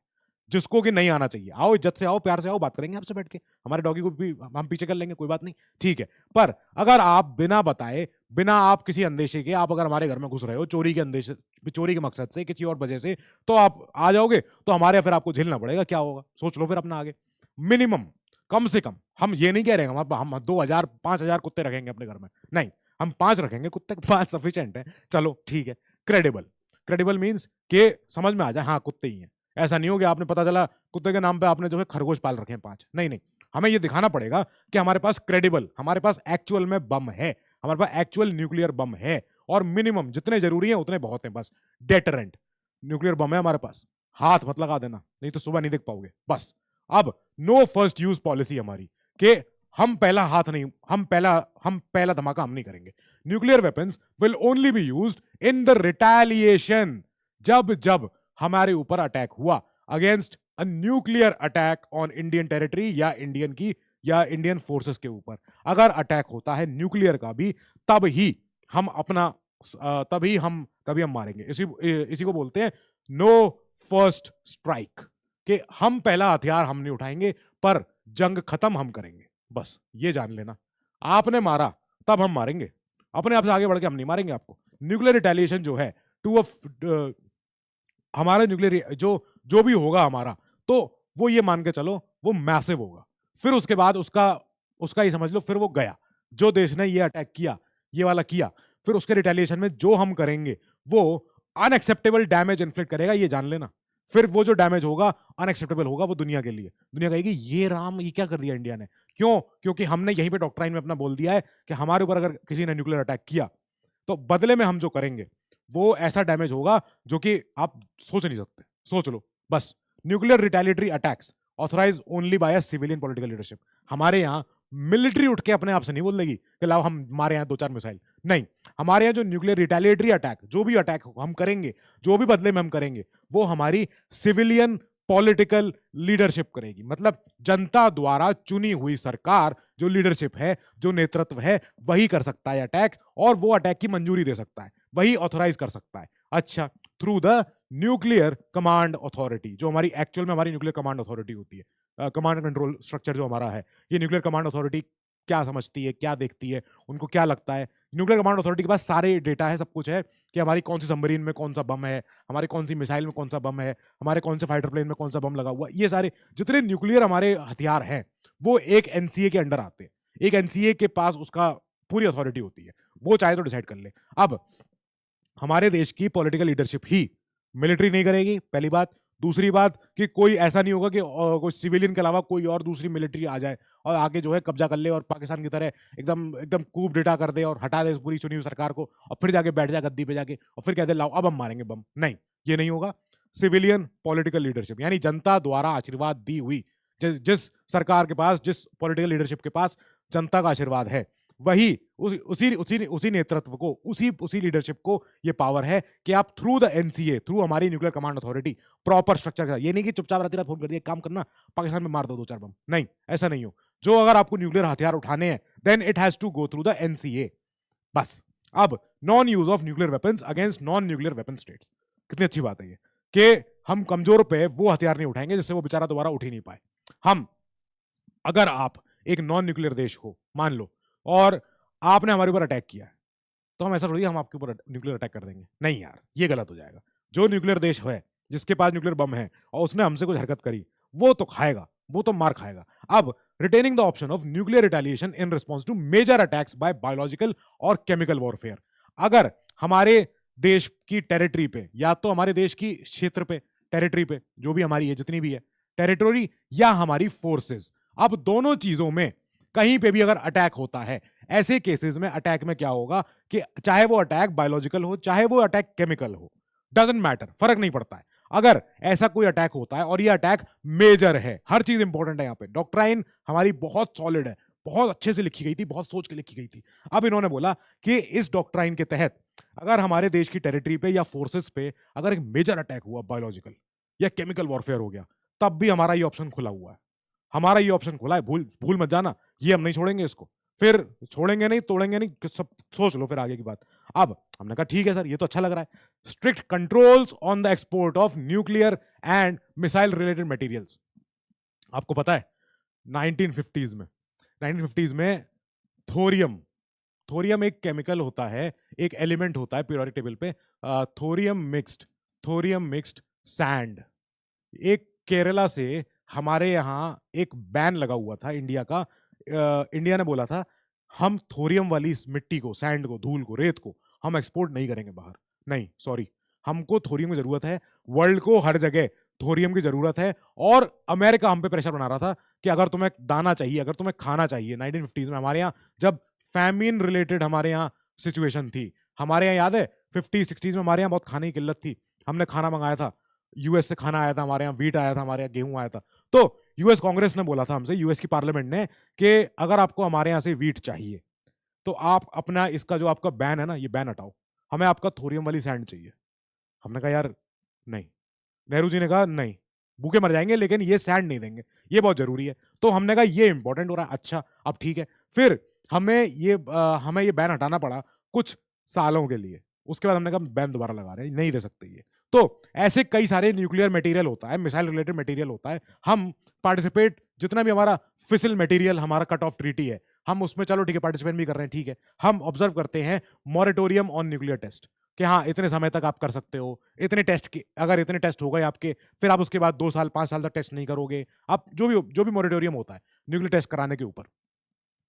जिसको कि नहीं आना चाहिए। आओ, इज्जत से आओ, प्यार से आओ, बात करेंगे आपसे बैठ के, हमारे डॉगी को भी हम पीछे कर लेंगे, कोई बात नहीं, ठीक है। पर अगर आप बिना बताए, बिना आप किसी अंदेशे के, आप अगर हमारे घर में घुस रहे हो चोरी के अंदेशे, चोरी के मकसद से, किसी और वजह से, तो आप आ जाओगे तो हमारे फिर आपको झेलना पड़ेगा। क्या होगा सोच लो फिर अपना आगे। मिनिमम, कम से कम, हम ये नहीं कह रहे हैं हम 2000 5000 कुत्ते रखेंगे अपने घर में, नहीं, हम 5 रखेंगे कुत्ते, 5 सफिशिएंट है। चलो ठीक है। क्रेडिबल, क्रेडिबल मीन्स के समझ में आ जाए हाँ कुत्ते ही हैं। ऐसा नहीं हो गया आपने पता चला कुत्ते के नाम पे आपने जो है खरगोश पाल रखे हैं 5, नहीं नहीं, हमें ये दिखाना पड़ेगा कि हमारे पास क्रेडिबल, हमारे पास एक्चुअल में बम है, हमारे पास एक्चुअल न्यूक्लियर बम है, और मिनिमम जितने जरूरी हैं उतने बहुत हैं, बस डेटरेंट न्यूक्लियर बम है हमारे पास। हाथ मत लगा देना, नहीं तो सुबह नहीं देख पाओगे, बस। अब नो फर्स्ट यूज पॉलिसी हमारी, कि हम पहला हाथ नहीं, हम पहला धमाका हम नहीं करेंगे। Nuclear weapons will only be used in the retaliation, जब जब हमारे ऊपर अटैक हुआ, against a nuclear attack on Indian territory, या इंडियन फोर्सेस के ऊपर अगर अटैक होता है न्यूक्लियर का भी, तब ही हम अपना तभी हम मारेंगे। इसी को बोलते हैं नो फर्स्ट स्ट्राइक, कि हम पहला हथियार हम नहीं उठाएंगे, पर जंग खत्म हम करेंगे, बस ये जान लेना। आपने मारा तब हम मारेंगे, अपने आप से आगे बढ़ के हम नहीं मारेंगे आपको। न्यूक्लियर रिटेलिएशन जो है टू हमारा न्यूक्लियर जो भी होगा हमारा, तो वो ये मान के चलो वो मैसिव होगा। फिर उसके बाद उसका ये समझ लो, फिर वो गया, जो देश ने ये अटैक किया, ये वाला किया, फिर उसके रिटेलिएशन में जो हम करेंगे वो अनएक्सेप्टेबल डैमेज इन्फ्लिक्ट करेगा, ये जान लेना। फिर वो जो डैमेज होगा अनएक्सेप्टेबल होगा, वो दुनिया के लिए, दुनिया कहेगी ये राम ये क्या कर दिया इंडिया ने। क्यों? क्योंकि हमने यहीं पे डॉक्ट्राइन में अपना बोल दिया है कि हमारे ऊपर अगर किसी ने न्यूक्लियर अटैक किया तो बदले में हम जो करेंगे वो ऐसा डैमेज होगा जो कि आप सोच नहीं सकते। सोच लो बस। Nuclear retaliatory attacks authorise only by a civilian political leadership. हमारे यहाँ मिलिट्री उठ के अपने आप से नहीं बोल देगी कि लाओ हम हमारे यहाँ 2-4 मिसाइल, नहीं। हमारे यहाँ जो न्यूक्लियर रिटेलिएटरी अटैक, जो भी अटैक हम करेंगे, जो भी बदले में हम करेंगे, वो हमारी सिविलियन पॉलिटिकल लीडरशिप करेगी। मतलब जनता द्वारा चुनी हुई सरकार, जो लीडरशिप है, जो नेतृत्व है, वही कर सकता है अटैक, और वो अटैक की मंजूरी दे सकता है, वही ऑथराइज कर सकता है। अच्छा, through the nuclear command authority, जो हमारी एक्चुअल में हमारी न्यूक्लियर कमांड अथॉरिटी होती है, कमांड कंट्रोल स्ट्रक्चर जो हमारा है, ये न्यूक्लियर कमांड अथॉरिटी क्या समझती है, क्या देखती है, उनको क्या लगता है। न्यूक्लियर कमांड अथॉरिटी के पास सारे डेटा है, सब कुछ है, कि हमारी कौन सी सबमरीन में कौन सा बम है, हमारी कौन सी मिसाइल में कौन सा बम है, हमारे कौन से फाइटर प्लेन में कौन सा बम लगा हुआ, ये सारे जितने न्यूक्लियर हमारे हथियार हैं वो एक एनसीए के अंडर आते हैं। एक एनसीए के पास उसका पूरी अथॉरिटी होती है, वो चाहे तो डिसाइड कर ले। अब हमारे देश की पॉलिटिकल लीडरशिप ही मिलिट्री नहीं करेगी, पहली बात। दूसरी बात कि कोई ऐसा नहीं होगा कि कोई सिविलियन के अलावा कोई और दूसरी मिलिट्री आ जाए और आके जो है कब्जा कर ले और पाकिस्तान की तरह एकदम एकदम कूप डेटा कर दे और हटा दे इस पूरी चुनी हुई सरकार को, और फिर जाके बैठ जाए गद्दी पे जाके और फिर कह दे लाओ अब हम मारेंगे बम। नहीं, ये नहीं होगा। सिविलियन पॉलिटिकल लीडरशिप, यानी जनता द्वारा आशीर्वाद दी हुई, जिस सरकार के पास, जिस पॉलिटिकल लीडरशिप के पास जनता का आशीर्वाद है, वही उसी नेतृत्व को, उसी लीडरशिप को ये पावर है कि आप थ्रू द एनसीए, थ्रू हमारी nuclear command authority, proper structure के साथ, ये नहीं कि चुपचाप रात फोन कर दिया काम करना पाकिस्तान में मार दो 2-4 बम, नहीं, ऐसा नहीं हो। जो अगर आपको न्यूक्लियर हथियार उठाने हैं then it has to go through the NCA, बस। अब non use of nuclear weapons against non nuclear weapon states, कितनी अच्छी बात है ये, कि हम कमजोर पे वो हथियार नहीं उठाएंगे जिससे वो बेचारा दोबारा उठ ही नहीं पाए। हम, अगर आप एक नॉन न्यूक्लियर देश हो मान लो, और आपने हमारे ऊपर अटैक किया है, तो हम ऐसा थोड़ी हम आपके ऊपर न्यूक्लियर अटैक कर देंगे, नहीं यार, ये गलत हो जाएगा। जो न्यूक्लियर देश है, जिसके पास न्यूक्लियर बम है और उसने हमसे कुछ हरकत करी, वो तो खाएगा, वो तो मार खाएगा। अब retaining the option of nuclear retaliation in response to major attacks by biological और केमिकल वॉरफेयर, अगर हमारे देश की टेरिटरी पे, या तो हमारे देश की क्षेत्र पे, टेरिटरी पे जो भी हमारी है, जितनी भी है टेरिटरी, या हमारी फोर्सेस, अब दोनों चीजों में कहीं पे भी अगर अटैक होता है, ऐसे केसेस में अटैक में क्या होगा कि चाहे वो अटैक बायोलॉजिकल हो, चाहे वो अटैक केमिकल हो, डजंट मैटर, फर्क नहीं पड़ता है। अगर ऐसा कोई अटैक होता है और ये अटैक मेजर है, हर चीज इंपॉर्टेंट है यहाँ पे, डॉक्ट्राइन हमारी बहुत सॉलिड है, बहुत अच्छे से लिखी गई थी, बहुत सोच के लिखी गई थी। अब इन्होंने बोला कि इस डॉक्ट्राइन के तहत अगर हमारे देश की टेरिटरी पे या फोर्सेस पे अगर एक मेजर अटैक हुआ, बायोलॉजिकल या केमिकल वॉरफेयर हो गया, तब भी हमारा ये ऑप्शन खुला हुआ है, हमारा ये ऑप्शन खुला है, भूल मत जाना, ये हम नहीं छोड़ेंगे इसको। फिर छोड़ेंगे नहीं, तोड़ेंगे नहीं, सब सोच लो फिर आगे की बात। अब हमने कहा ठीक है सर, ये तो अच्छा लग रहा है। Strict controls on the export of nuclear and missile related materials. आपको पता है 1950s में 1950s में थोरियम थोरियम एक केमिकल होता है, एक एलिमेंट होता है पीरियोडिक टेबल पे, थोरियम मिक्स्ड सैंड। एक केरला से हमारे यहाँ एक बैन लगा हुआ था इंडिया का। इंडिया ने बोला था हम थोरियम वाली इस मिट्टी को, सैंड को, धूल को, रेत को हम एक्सपोर्ट नहीं करेंगे बाहर। नहीं, सॉरी, हमको थोरियम की जरूरत है। वर्ल्ड को हर जगह थोरियम की जरूरत है। और अमेरिका हम पे प्रेशर बना रहा था कि अगर तुम्हें दाना चाहिए, अगर तुम्हें खाना चाहिए। 1950s में हमारे यहाँ जब फैमिन रिलेटेड हमारे यहाँ सिचुएशन थी, हमारे यहाँ याद है 50-60s में हमारे यहाँ बहुत खाने की किल्लत थी। हमने खाना मंगाया था, यूएस से खाना आया था, हमारे यहाँ वीट आया था, हमारे यहाँ गेहूं आया था। तो यूएस कांग्रेस ने बोला था हमसे, यूएस की पार्लियामेंट ने, कि अगर आपको हमारे यहाँ से वीट चाहिए तो आप अपना इसका जो आपका बैन है ना, ये बैन हटाओ, हमें आपका थोरियम वाली सैंड चाहिए। हमने कहा यार नहीं। नेहरू जी ने कहा नहीं, भूखे मर जाएंगे लेकिन ये सैंड नहीं देंगे, ये बहुत जरूरी है। तो हमने कहा ये इंपॉर्टेंट हो रहा है, अच्छा अब ठीक है। फिर हमें ये बैन हटाना पड़ा कुछ सालों के लिए। उसके बाद हमने कहा बैन दोबारा लगा रहे हैं, नहीं दे सकते ये। तो ऐसे कई सारे न्यूक्लियर मटेरियल होता है, मिसाइल रिलेटेड मटेरियल होता है, हम पार्टिसिपेट, जितना भी हमारा फिसल मटेरियल, हमारा कट ऑफ ट्रीटी है, हम उसमें चलो ठीक है पार्टिसिपेट भी कर रहे हैं, ठीक है। हम ऑब्जर्व करते हैं मॉरेटोरियम ऑन न्यूक्लियर टेस्ट, कि हाँ इतने समय तक आप कर सकते हो, इतने टेस्ट के, अगर इतने टेस्ट हो गए आपके, फिर आप उसके बाद 2 साल 5 साल तक टेस्ट नहीं करोगे। आप जो भी मॉरेटोरियम होता है न्यूक्लियर टेस्ट कराने के ऊपर,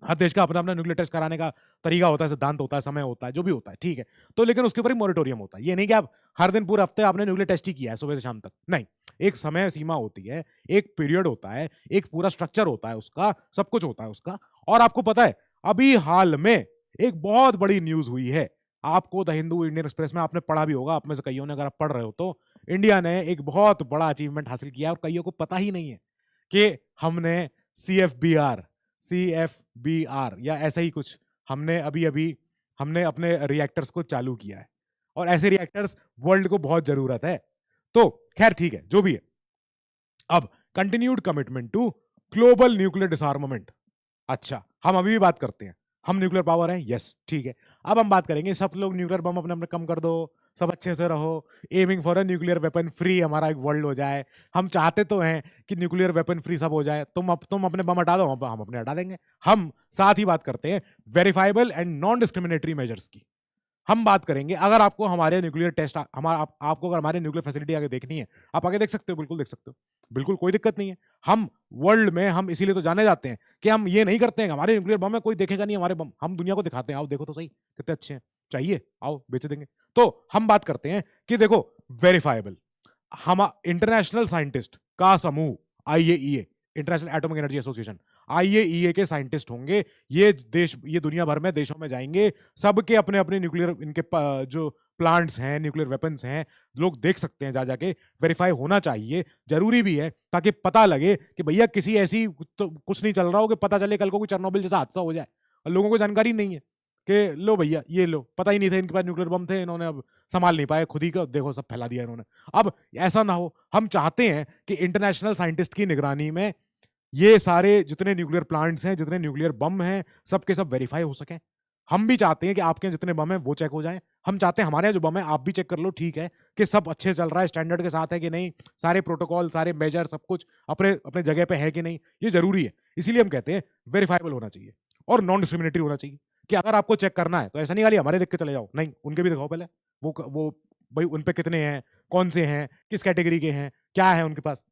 हर देश का अपना अपना न्यूक्लियर टेस्ट कराने का तरीका होता है, सिद्धांत होता है, समय होता है, जो भी होता है, ठीक है। तो लेकिन उसके ऊपर ही मॉरेटोरियम होता है। ये नहीं कि आप हर दिन पूरे हफ्ते आपने न्यूक्लियर टेस्ट ही किया है सुबह से शाम तक, नहीं। एक समय सीमा होती है, एक पीरियड होता है, एक पूरा स्ट्रक्चर होता है उसका, सब कुछ होता है उसका। और आपको पता है अभी हाल में एक बहुत बड़ी न्यूज हुई है, आपको द हिंदू इंडियन एक्सप्रेस में आपने पढ़ा भी होगा, आप में से कईयों ने, अगर आप पढ़ रहे हो तो, इंडिया ने एक बहुत बड़ा अचीवमेंट हासिल किया और कईयों को पता ही नहीं है कि हमने CFBR या ऐसा ही कुछ, हमने अभी अभी हमने अपने रिएक्टर्स को चालू किया है। और ऐसे रिएक्टर्स वर्ल्ड को बहुत जरूरत है। तो खैर ठीक है, जो भी है। अब continued commitment to global nuclear disarmament. अच्छा, हम अभी भी बात करते हैं हम न्यूक्लियर पावर है, यस ठीक है। अब हम बात करेंगे सब लोग न्यूक्लियर बम अपने अपने कम कर दो, सब अच्छे से रहो, aiming for a nuclear weapon free हमारा एक वर्ल्ड हो जाए। हम चाहते तो हैं कि न्यूक्लियर वेपन फ्री सब हो जाए, तुम अपने बम हटा दो, हम अपने हटा देंगे। हम साथ ही बात करते हैं verifiable and non discriminatory measures की। हम बात करेंगे, अगर आपको हमारे न्यूक्लियर टेस्ट, आपको अगर हमारे न्यूक्लियर फैसिलिटी आगे देखनी है, आप आगे देख सकते हो, बिल्कुल देख सकते हो, बिल्कुल कोई दिक्कत नहीं है। हम वर्ल्ड में, हम इसीलिए तो जाने जाते हैं कि हम ये नहीं करते हैं हमारे न्यूक्लियर बम है कोई देखेगा नहीं हमारे बम, हम दुनिया को दिखाते हैं, आओ देखो तो सही कितने अच्छे हैं, चाहिए आओ बेच देंगे। तो हम बात करते हैं कि देखो वेरीफाइबल, हम इंटरनेशनल साइंटिस्ट का समूह, IAEA, international atomic energy association, IAEA के साइंटिस्ट होंगे। ये दुनिया भर में देशों में जाएंगे, सबके अपने अपने न्यूक्लियर, इनके जो प्लांट्स हैं, न्यूक्लियर वेपन्स हैं, लोग देख सकते हैं जा जाके, वेरीफाई होना चाहिए, जरूरी भी है, ताकि पता लगे कि भैया किसी ऐसी तो कुछ नहीं चल रहा हो कि पता चले कल को कोई चेरनोबिल जैसा हादसा हो जाए और लोगों को जानकारी नहीं है कि लो भैया ये लो, पता ही नहीं था इनके पास न्यूक्लियर बम थे, इन्होंने अब संभाल नहीं पाए, खुद ही का देखो सब फैला दिया इन्होंने। अब ऐसा ना हो, हम चाहते हैं कि इंटरनेशनल साइंटिस्ट की निगरानी में ये सारे जितने न्यूक्लियर प्लांट्स हैं, जितने न्यूक्लियर बम हैं, सबके सब वेरीफाई हो सके। हम भी चाहते हैं कि आपके जितने बम हैं वो चेक हो जाएं, हम चाहते हैं हमारे यहाँ जो बम है आप भी चेक कर लो, ठीक है कि सब अच्छे चल रहा है, स्टैंडर्ड के साथ है कि नहीं, सारे प्रोटोकॉल, सारे मेजर, सब कुछ अपने अपने जगह पे है कि नहीं, ये जरूरी है। इसीलिए हम कहते हैं वेरीफाइबल होना चाहिए और नॉन डिस्क्रिमिनेटरी होना चाहिए, कि अगर आपको चेक करना है तो ऐसा नहीं खाली हमारे देख के चले जाओ, नहीं, उनके भी दिखाओ पहले, वो भाई उन पे कितने हैं, कौन से हैं, किस कैटेगरी के हैं, क्या है उनके पास।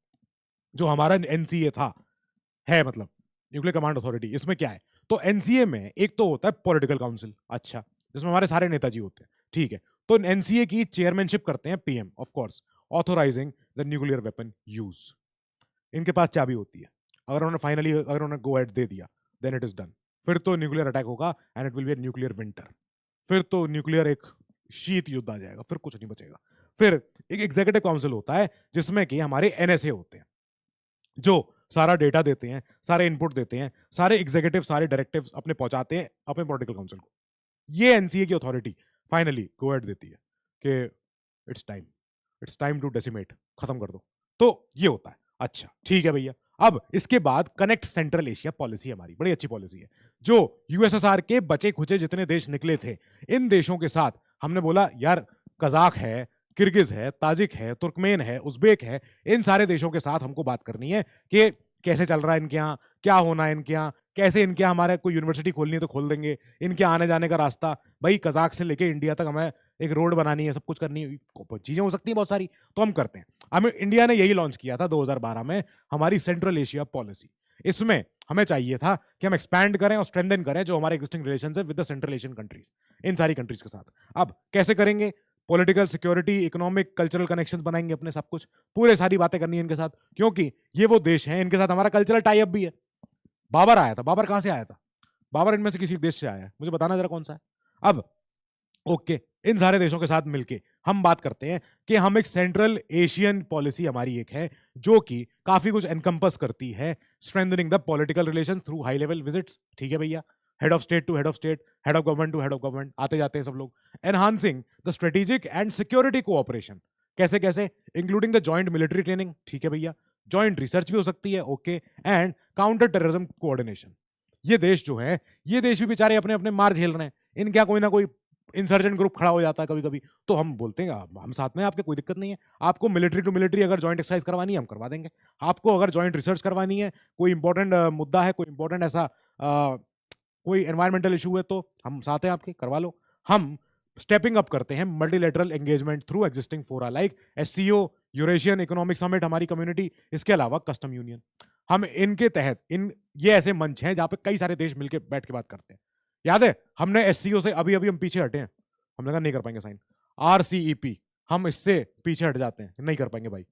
जो हमारा NCA था, है मतलब न्यूक्लियर कमांड अथॉरिटी, इसमें क्या है, तो NCA में एक तो होता है पॉलिटिकल काउंसिल, अच्छा, जिसमें हमारे सारे नेताजी होते हैं, ठीक है। तो NCA की चेयरमैनशिप करते हैं PM, of course, authorising the nuclear weapon use. इनके पास चाबी होती है, अगर उन्होंने फाइनली, अगर उन्होंने गो एड दे दिया, देन इट इज डन। फिर तो न्यूक्लियर अटैक होगा and it will be a nuclear winter. फिर तो न्यूक्लियर एक शीत युद्ध आ जाएगा, फिर कुछ नहीं बचेगा। फिर एक एग्जीक्यूटिव काउंसिल होता है जिसमें कि हमारे NSA होते हैं, जो सारा डेटा देते हैं, सारे इनपुट देते हैं, सारे एग्जीक्यूटिव, सारे डायरेक्टिव्स अपने पहुंचाते हैं अपने पॉलिटिकल काउंसिल को। ये NCA की अथॉरिटी फाइनली गो एड देती है कि इट्स टाइम टू डेसिमेट, खत्म कर दो। तो ये होता है। अच्छा ठीक है भैया, अब इसके बाद कनेक्ट सेंट्रल एशिया पॉलिसी हमारी बड़ी अच्छी पॉलिसी है, जो यूएसएसआर के बचे खुचे जितने देश निकले थे, इन देशों के साथ हमने बोला यार कजाक है, किर्गिज है, ताजिक है, तुर्कमेन है, उज्बेक है, इन सारे देशों के साथ हमको बात करनी है कि कैसे चल रहा है इनके यहाँ, क्या होना है इनके यहाँ, कैसे इनके यहाँ हमारे कोई यूनिवर्सिटी खोलनी है तो खोल देंगे, इनके आने जाने का रास्ता, भाई कजाक से लेके इंडिया तक हमें एक रोड बनानी है, सब कुछ करनी है, चीजें हो सकती हैं बहुत सारी, तो हम करते हैं। हमें इंडिया ने यही लॉन्च किया था 2012 में, हमारी सेंट्रल एशिया पॉलिसी। इसमें हमें चाहिए था कि हम एक्सपैंड करें और स्ट्रेंथन करें जो हमारे एग्जिस्टिंग रिलेशन है with the Central Asian countries, इन सारी कंट्रीज के साथ। अब कैसे करेंगे? Political, security, economic, cultural connections बनाएंगे अपने, सब कुछ पूरे सारी बातें करनी है इनके साथ, क्योंकि ये वो देश हैं इनके साथ हमारा कल्चरल टाई अप भी है। बाबर आया था, बाबर कहां से आया था? बाबर इनमें से किसी देश से आया है, मुझे बताना जरा कौन सा है। अब ओके, इन सारे देशों के साथ मिलके हम बात करते हैं कि हम एक सेंट्रल एशियन पॉलिसी हमारी एक है जो कि काफी कुछ एनकम्पस करती है, strengthening the political relations through high level visits, ठीक है भैया, head of state to head of state, head of government to head of government, आते जाते हैं सब लोग। Enhancing the strategic and security cooperation, कैसे कैसे? Including the joint military training, ठीक है भैया, जॉइंट रिसर्च भी हो सकती है, okay, and counter terrorism coordination. ये देश जो है, ये देश भी बेचारे अपने अपने मार झेल रहे हैं, इनका कोई ना कोई इंसर्जेंट ग्रुप खड़ा हो जाता है कभी कभी, तो हम बोलते हैं हम साथ में, आपके कोई दिक्कत नहीं है, आपको मिलिट्री टू मिलिट्री अगर जॉइंट एक्सरसाइज करवानी है हम करवा देंगे, आपको अगर जॉइंट रिसर्च करवानी है, कोई इंपॉर्टेंट मुद्दा है, कोई इंपॉर्टेंट ऐसा कोई एनवायरमेंटल इशू है तो हम साथ हैं आपके, करवा लो। हम स्टेपिंग अप करते हैं मल्टीलेटरल एंगेजमेंट थ्रू एग्जिस्टिंग फोरा like SCO, Eurasian economic summit हमारी कम्युनिटी, इसके अलावा कस्टम यूनियन। हम इनके तहत ये ऐसे मंच हैं जहां पे कई सारे देश मिलकर बैठ के बात करते हैं। याद है हमने एससीओ से अभी अभी हम पीछे हटे हैं, हमने कहा नहीं कर पाएंगे साइन। आरसीईपी, हम इससे पीछे हट जाते हैं, नहीं कर पाएंगे भाई,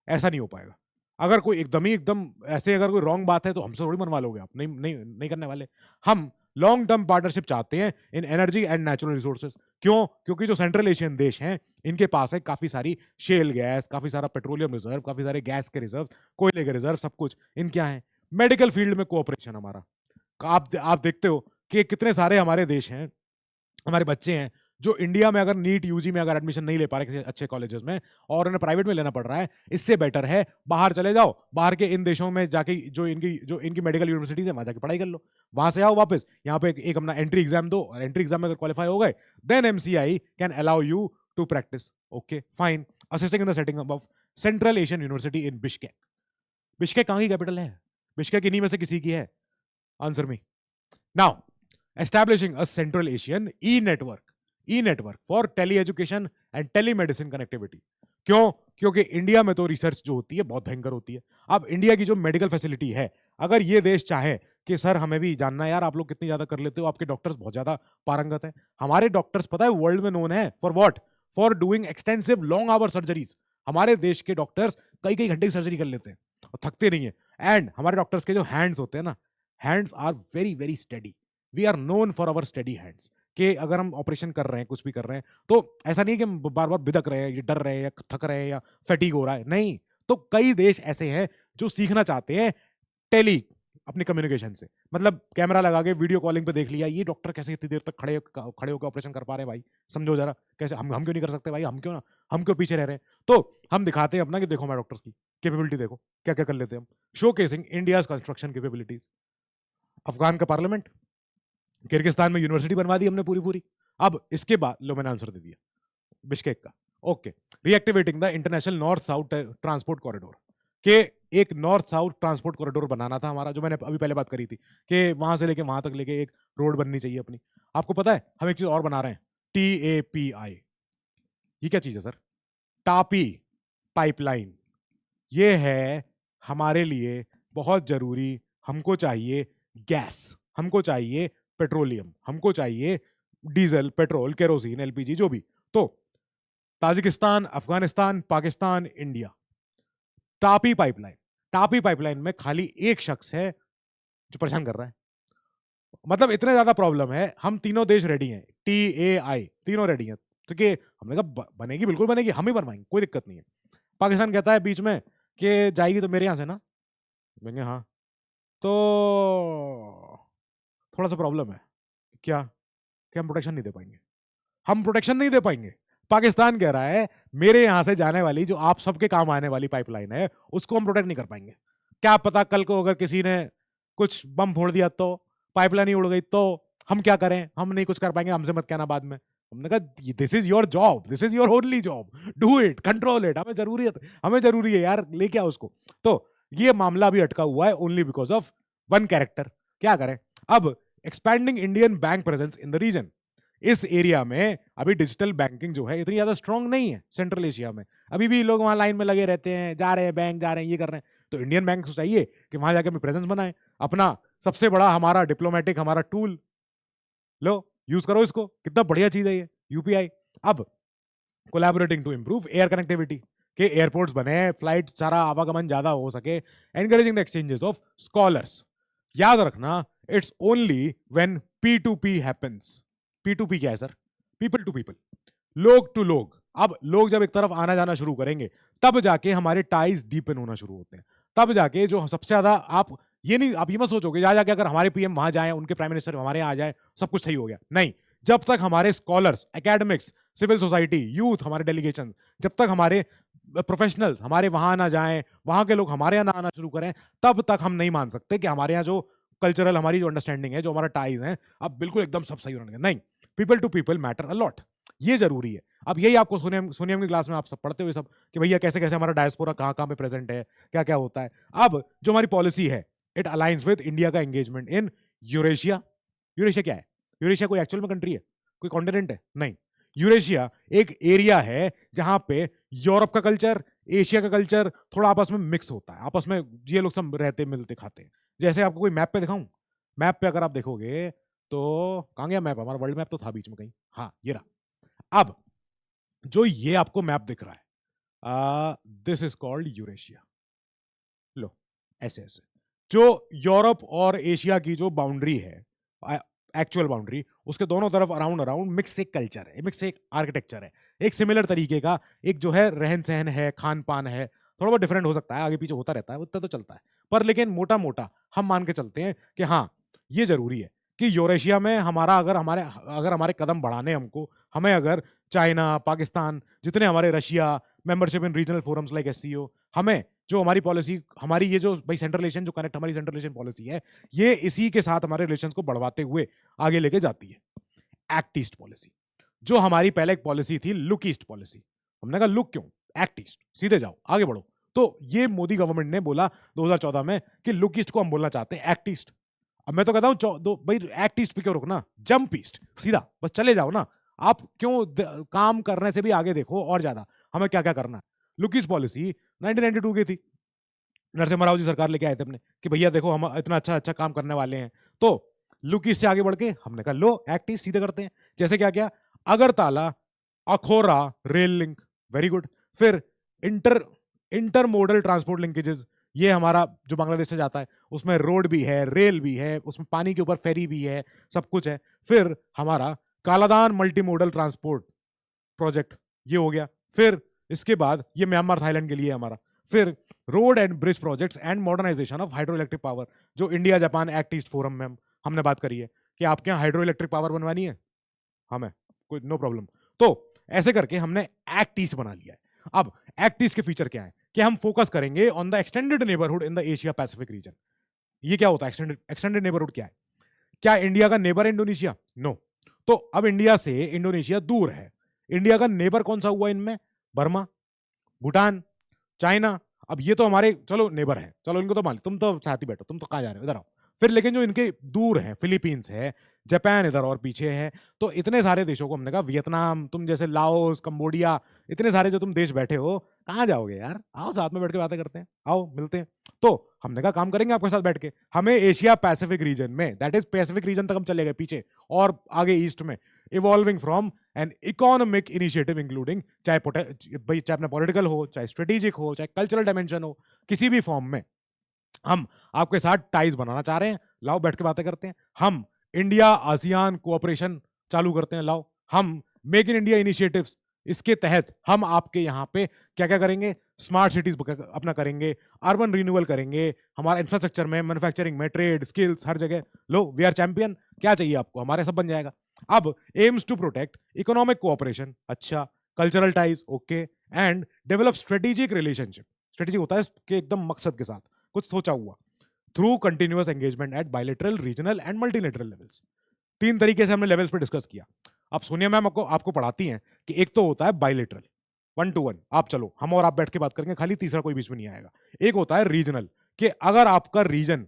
ऐसा नहीं हो पाएगा। अगर कोई एकदम ऐसे अगर कोई रॉन्ग बात है तो हमसे थोड़ी मनवा लोगे आप, नहीं नहीं नहीं करने वाले। हम लॉन्ग टर्म पार्टनरशिप चाहते हैं इन एनर्जी एंड नेचुरल रिसोर्सेज। क्यों? क्योंकि जो सेंट्रल एशियन देश हैं इनके पास है काफी सारी शेल गैस, काफी सारा पेट्रोलियम रिजर्व, काफी सारे गैस के रिजर्व, कोयले के रिजर्व, सब कुछ इनके यहाँ है। मेडिकल फील्ड में कोऑपरेशन हमारा, आप देखते हो कि कितने सारे हमारे देश हैं, हमारे बच्चे हैं जो इंडिया में अगर नीट यूजी में अगर एडमिशन नहीं ले पा रहे किसी अच्छे कॉलेजेस में और उन्हें प्राइवेट में लेना पड़ रहा है, इससे बेटर है बाहर चले जाओ, बाहर के इन देशों में जाके जो इनकी मेडिकल यूनिवर्सिटीज है वहां जाके पढ़ाई कर लो, वहां से आओ वापस यहाँ पे एक अपना एंट्री एग्जाम दो, और एंट्री एग्जाम में अगर क्वालिफाई हो गए then MCI can allow you to practise, okay fine. Assisting in the setting up of Central Asian University in Bishkek. Bishkek कहाँ की कैपिटल है? बिश्केक इन्हीं में से किसी की है, answer me now. Establishing a central Asian e network for tele education and telemedicine connectivity. क्यों? क्योंकि इंडिया में तो रिसर्च जो होती है बहुत भयंकर होती है। अब इंडिया की जो मेडिकल फैसिलिटी है, अगर ये देश चाहे कि सर हमें भी जानना है यार आप लोग कितनी ज्यादा कर लेते हो, आपके डॉक्टर्स बहुत ज्यादा पारंगत हैं, हमारे डॉक्टर्स पता है वर्ल्ड में नोन है for what? For doing extensive long hour surgeries. हमारे देश के डॉक्टर्स कई कई घंटे की सर्जरी कर लेते हैं और थकते नहीं है। एंड हमारे डॉक्टर्स के जो हैंड्स होते हैं ना, hands are very very steady, we are known for our steady hands. कि अगर हम ऑपरेशन कर रहे हैं, कुछ भी कर रहे हैं, तो ऐसा नहीं कि हम बार बार बिदक रहे हैं, ये डर रहे हैं या थक रहे हैं या फैटीग हो रहा है, नहीं। तो कई देश ऐसे हैं जो सीखना चाहते हैं टेली अपनी कम्युनिकेशन से, मतलब कैमरा लगा के वीडियो कॉलिंग पे देख लिया ये डॉक्टर कैसे इतनी देर तक खड़े होकर ऑपरेशन कर पा रहे हैं भाई, समझो जरा कैसे, हम क्यों नहीं कर सकते भाई, हम क्यों पीछे रह रहे हैं? तो हम दिखाते हैं अपना कि देखो हमारे डॉक्टर्स की कैपेबिलिटी देखो क्या क्या कर लेते हैं हम, show casing India's construction capabilities. Afghan का पार्लियामेंट, किर्गिस्तान में यूनिवर्सिटी बनवा दी हमने पूरी पूरी। अब इसके बाद लो मैंने आंसर दे दिया बिश्केक का, okay. Reactivating the international north south transport corridor, के एक नॉर्थ साउथ ट्रांसपोर्ट कॉरिडोर बनाना था हमारा, जो मैंने अभी पहले बात करी थी कि वहां से लेके वहां तक लेके एक रोड बननी चाहिए अपनी। आपको पता है हम एक चीज और बना रहे हैं, TAPI। ये क्या चीज है सर? टापी पाइपलाइन। ये है हमारे लिए बहुत जरूरी। हमको चाहिए गैस, हमको चाहिए पेट्रोलियम, हमको चाहिए डीजल, पेट्रोल, केरोसिन, एलपीजी, जो भी। तो Tajikistan, Afghanistan, Pakistan, India, TAPI pipeline में खाली एक शख्स है जो परेशान कर रहा है। मतलब इतने ज्यादा प्रॉब्लम है, हम तीनों देश रेडी हैं, TAI तीनों रेडी हैं, क्योंकि हमने कहा बनेगी, बिल्कुल बनेगी, हम ही बनवाएंगे, कोई दिक्कत नहीं है। पाकिस्तान कहता है बीच में कि जाएगी तो मेरे यहां से ना, मैंने हाँ, तो थोड़ा सा प्रॉब्लम है। क्या? कि हम प्रोटेक्शन नहीं दे पाएंगे, हम प्रोटेक्शन नहीं दे पाएंगे। पाकिस्तान कह रहा है मेरे यहां से जाने वाली जो आप सबके काम आने वाली पाइपलाइन है उसको हम प्रोटेक्ट नहीं कर पाएंगे। क्या पता कल को अगर किसी ने कुछ बम फोड़ दिया तो, पाइपलाइन ही उड़ गई तो हम क्या करें, हम नहीं कुछ कर पाएंगे, हमसे मत कहना बाद में। हमने कहा this is your job, this is your only job, do it, control it, हमें जरूरी है यार, लेके आओ उसको। तो ये मामला भी अटका हुआ है only because of one character. क्या करें अब, expanding Indian bank presence in the region. इस एरिया में अभी डिजिटल बैंकिंग जो है इतनी ज्यादा स्ट्रांग नहीं है सेंट्रल एशिया में, अभी भी लोग वहां लाइन में लगे रहते हैं, जा रहे हैं बैंक, जा रहे हैं, ये कर रहे हैं। तो इंडियन बैंक को चाहिए कि वहां जाके अपनी प्रेजेंस बनाए, अपना सबसे बड़ा हमारा डिप्लोमेटिक हमारा टूल लो, यूज करो इसको, कितना बढ़िया चीज है ये यूपीआई। अब collaborating to improve air connectivity, के एयरपोर्ट्स बने, फ्लाइट सारा आवागमन ज्यादा हो सके, encouraging the exchanges of scholars. याद रखना, it's only when P2P happens. P2P क्या है सर? पीपल टू पीपल, लोग टू लोग। अब लोग जब एक तरफ आना जाना शुरू करेंगे तब जाके हमारे टाइज डीपन होना शुरू होते हैं, तब जाके जो सबसे ज्यादा आप ये मत सोचोगे जा जाके अगर हमारे पीएम वहां जाए, उनके प्राइम मिनिस्टर हमारे यहाँ आ जाए, सब कुछ सही हो गया। नहीं, जब तक हमारे scholars, academics, civil society, youth, हमारे डेलीगेशन, जब तक हमारे प्रोफेशनल्स हमारे वहां ना जाएं, वहां के लोग हमारे यहाँ ना आना शुरू करें, तब तक हम नहीं मान सकते कि हमारे यहाँ जो कल्चरल हमारी जो अंडरस्टैंडिंग है, जो हमारा टाइज है, अब बिल्कुल एकदम सब सही होने लगे। नहीं, people to people matter a lot, ये जरूरी है। अब यही आपको सोनियम की क्लास में आप सब पढ़ते हुए सब कि भैया कैसे कैसे हमारा डायस्पोरा कहाँ कहाँ पे प्रेजेंट है, क्या क्या होता है। अब जो हमारी पॉलिसी है, इट अलाइंस विद इंडिया का एंगेजमेंट इन यूरेशिया। यूरेशिया क्या है? यूरेशिया कोई एक्चुअल में कंट्री है, कोई कॉन्टिनेंट है? नहीं, यूरेशिया एक एरिया है जहां पे यूरोप का कल्चर, एशिया का कल्चर थोड़ा आपस में मिक्स होता है, आपस में ये लोग सब रहते मिलते खाते हैं। जैसे आपको कोई मैप पे दिखाऊं, मैप पे अगर आप देखोगे तो कहां गया मैप? हमारा वर्ल्ड मैप तो था बीच में कहीं, हाँ ये रहा। अब जो ये आपको मैप दिख रहा है, दिस इज कॉल्ड यूरेशिया। लो, ऐसे ऐसे जो यूरोप और एशिया की जो बाउंड्री है, एक्चुअल बाउंड्री, उसके दोनों तरफ अराउंड अराउंड मिक्स एक कल्चर है, मिक्स एक आर्किटेक्चर है, एक सिमिलर तरीके का एक जो है रहन सहन है, खान पान है, थोड़ा बहुत डिफरेंट हो सकता है, आगे पीछे होता रहता है, उतना तो चलता है, पर लेकिन मोटा मोटा हम मान के चलते हैं कि हाँ ये जरूरी है कि यूरेशिया में हमारा अगर हमारे कदम बढ़ाने हमको, हमें अगर चाइना, पाकिस्तान, जितने हमारे Russia, membership in regional forums like SCO, हमें जो हमारी पॉलिसी, हमारी ये जो भाई सेंट्रल रिलेशन जो कनेक्ट हमारी सेंट्रल रिलेशन पॉलिसी है, ये इसी के साथ हमारे रिलेशंस को बढ़वाते हुए आगे लेके जाती है। एक्ट ईस्ट पॉलिसी, जो हमारी पहले एक पॉलिसी थी लुक ईस्ट पॉलिसी, हमने कहा लुक क्यों, एक्ट ईस्ट, सीधे जाओ आगे बढ़ो। तो ये मोदी गवर्नमेंट ने बोला 2014 में कि लुक ईस्ट को हम बोलना चाहते हैं एक्ट ईस्ट। अब मैं तो कहता हूं भाई एक्ट ईस्ट पे क्यों रुकना, जंप ईस्ट, सीधा बस चले जाओ ना। आप क्यों काम करने से भी आगे देखो और ज्यादा हमें क्या क्या करना है। लुक ईस्ट पॉलिसी 1992 की थी, नरसिम्हा राव जी सरकार लेके आए थे अपने कि भैया देखो हम इतना अच्छा अच्छा काम करने वाले हैं, तो लुक ईस्ट से आगे बढ़ के हमने कहा लो एक्ट ईस्ट सीधे करते हैं। जैसे क्या क्या, Agartala Akhaura rail link, very good. फिर इंटर मोडल ट्रांसपोर्ट लिंकेजेस, ये हमारा जो बांग्लादेश से जाता है उसमें रोड भी है, रेल भी है, उसमें पानी के ऊपर फेरी भी है, सब कुछ है। फिर हमारा Kaladan multi modal transport project, ये हो गया। फिर इसके बाद ये म्यांमार थाईलैंड के लिए हमारा। फिर road and bridge projects and modernisation of hydro electric power, जो India Japan act east forum में हमने बात करी है कि आपके यहाँ हाइड्रो इलेक्ट्रिक पावर बनवानी है, हमें कोई नो प्रॉब्लम। तो ऐसे करके हमने एक्ट ईस्ट बना लिया है। अब एक्ट ईस्ट के फीचर क्या है कि हम फोकस करेंगे on the extended neighbourhood in the Asia Pacific region. ये क्या होता है एक्सटेंडेड नेबरहुड? क्या है? क्या इंडिया का नेबर है इंडोनेशिया? नो। तो अब इंडिया से इंडोनेशिया दूर है, इंडिया का नेबर कौन सा हुआ इनमें? Burma, Bhutan, China. अब ये तो हमारे चलो नेबर है, चलो इनको तो मान, तुम तो साथ ही बैठो, तुम तो कहाँ जा रहे हो, इधर आओ। फिर लेकिन जो इनके दूर है, फिलीपींस है, जापान इधर और पीछे है, तो इतने सारे देशों को हमने कहा, वियतनाम, तुम जैसे लाओस, कंबोडिया, इतने सारे जो तुम देश बैठे हो, कहाँ जाओगे यार, आओ साथ में बैठ के बातें करते हैं, आओ मिलते हैं। तो हमने कहा काम करेंगे आपके साथ बैठ के। हमें एशिया पैसिफिक रीजन में, दैट इज पैसिफिक रीजन तक हम चले गए पीछे, और आगे ईस्ट में, evolving from an economic initiative including, चाहे अपना पॉलिटिकल हो, चाहे स्ट्रेटेजिक हो, चाहे कल्चरल डायमेंशन हो, किसी भी फॉर्म में हम आपके साथ टाइज बनाना चाह रहे हैं। लाओ बैठ के बातें करते हैं। हम इंडिया आसियान कोऑपरेशन चालू करते हैं, लाओ हम मेक इन इंडिया इनिशिएटिव्स, इसके तहत हम आपके यहाँ पे क्या क्या करेंगे, स्मार्ट सिटीज अपना करेंगे, अर्बन रिन्यूअल करेंगे, हमारा इंफ्रास्ट्रक्चर में, मैन्युफैक्चरिंग में, ट्रेड, स्किल्स, हर जगह लो, वी आर चैंपियन। क्या चाहिए आपको, हमारे सब बन जाएगा। अब aims to protect economic cooperation, अच्छा, cultural ties, okay, and develop strategic relationship. Strategic होता है कि एकदम मकसद के साथ, कुछ सोचा हुआ, through continuous engagement at bilateral, regional and multilateral levels. 3 तरीके से हमने लेवल्स पे डिस्कस किया। अब सोनिया मैम आपको पढ़ाती हैं कि एक तो होता है बायलैटरल, 1 to 1, आप चलो हम और आप बैठ के बात करेंगे, खाली तीसरा कोई बीच में नहीं आएगा। एक होता है रीजनल, कि अगर आपका रीजन,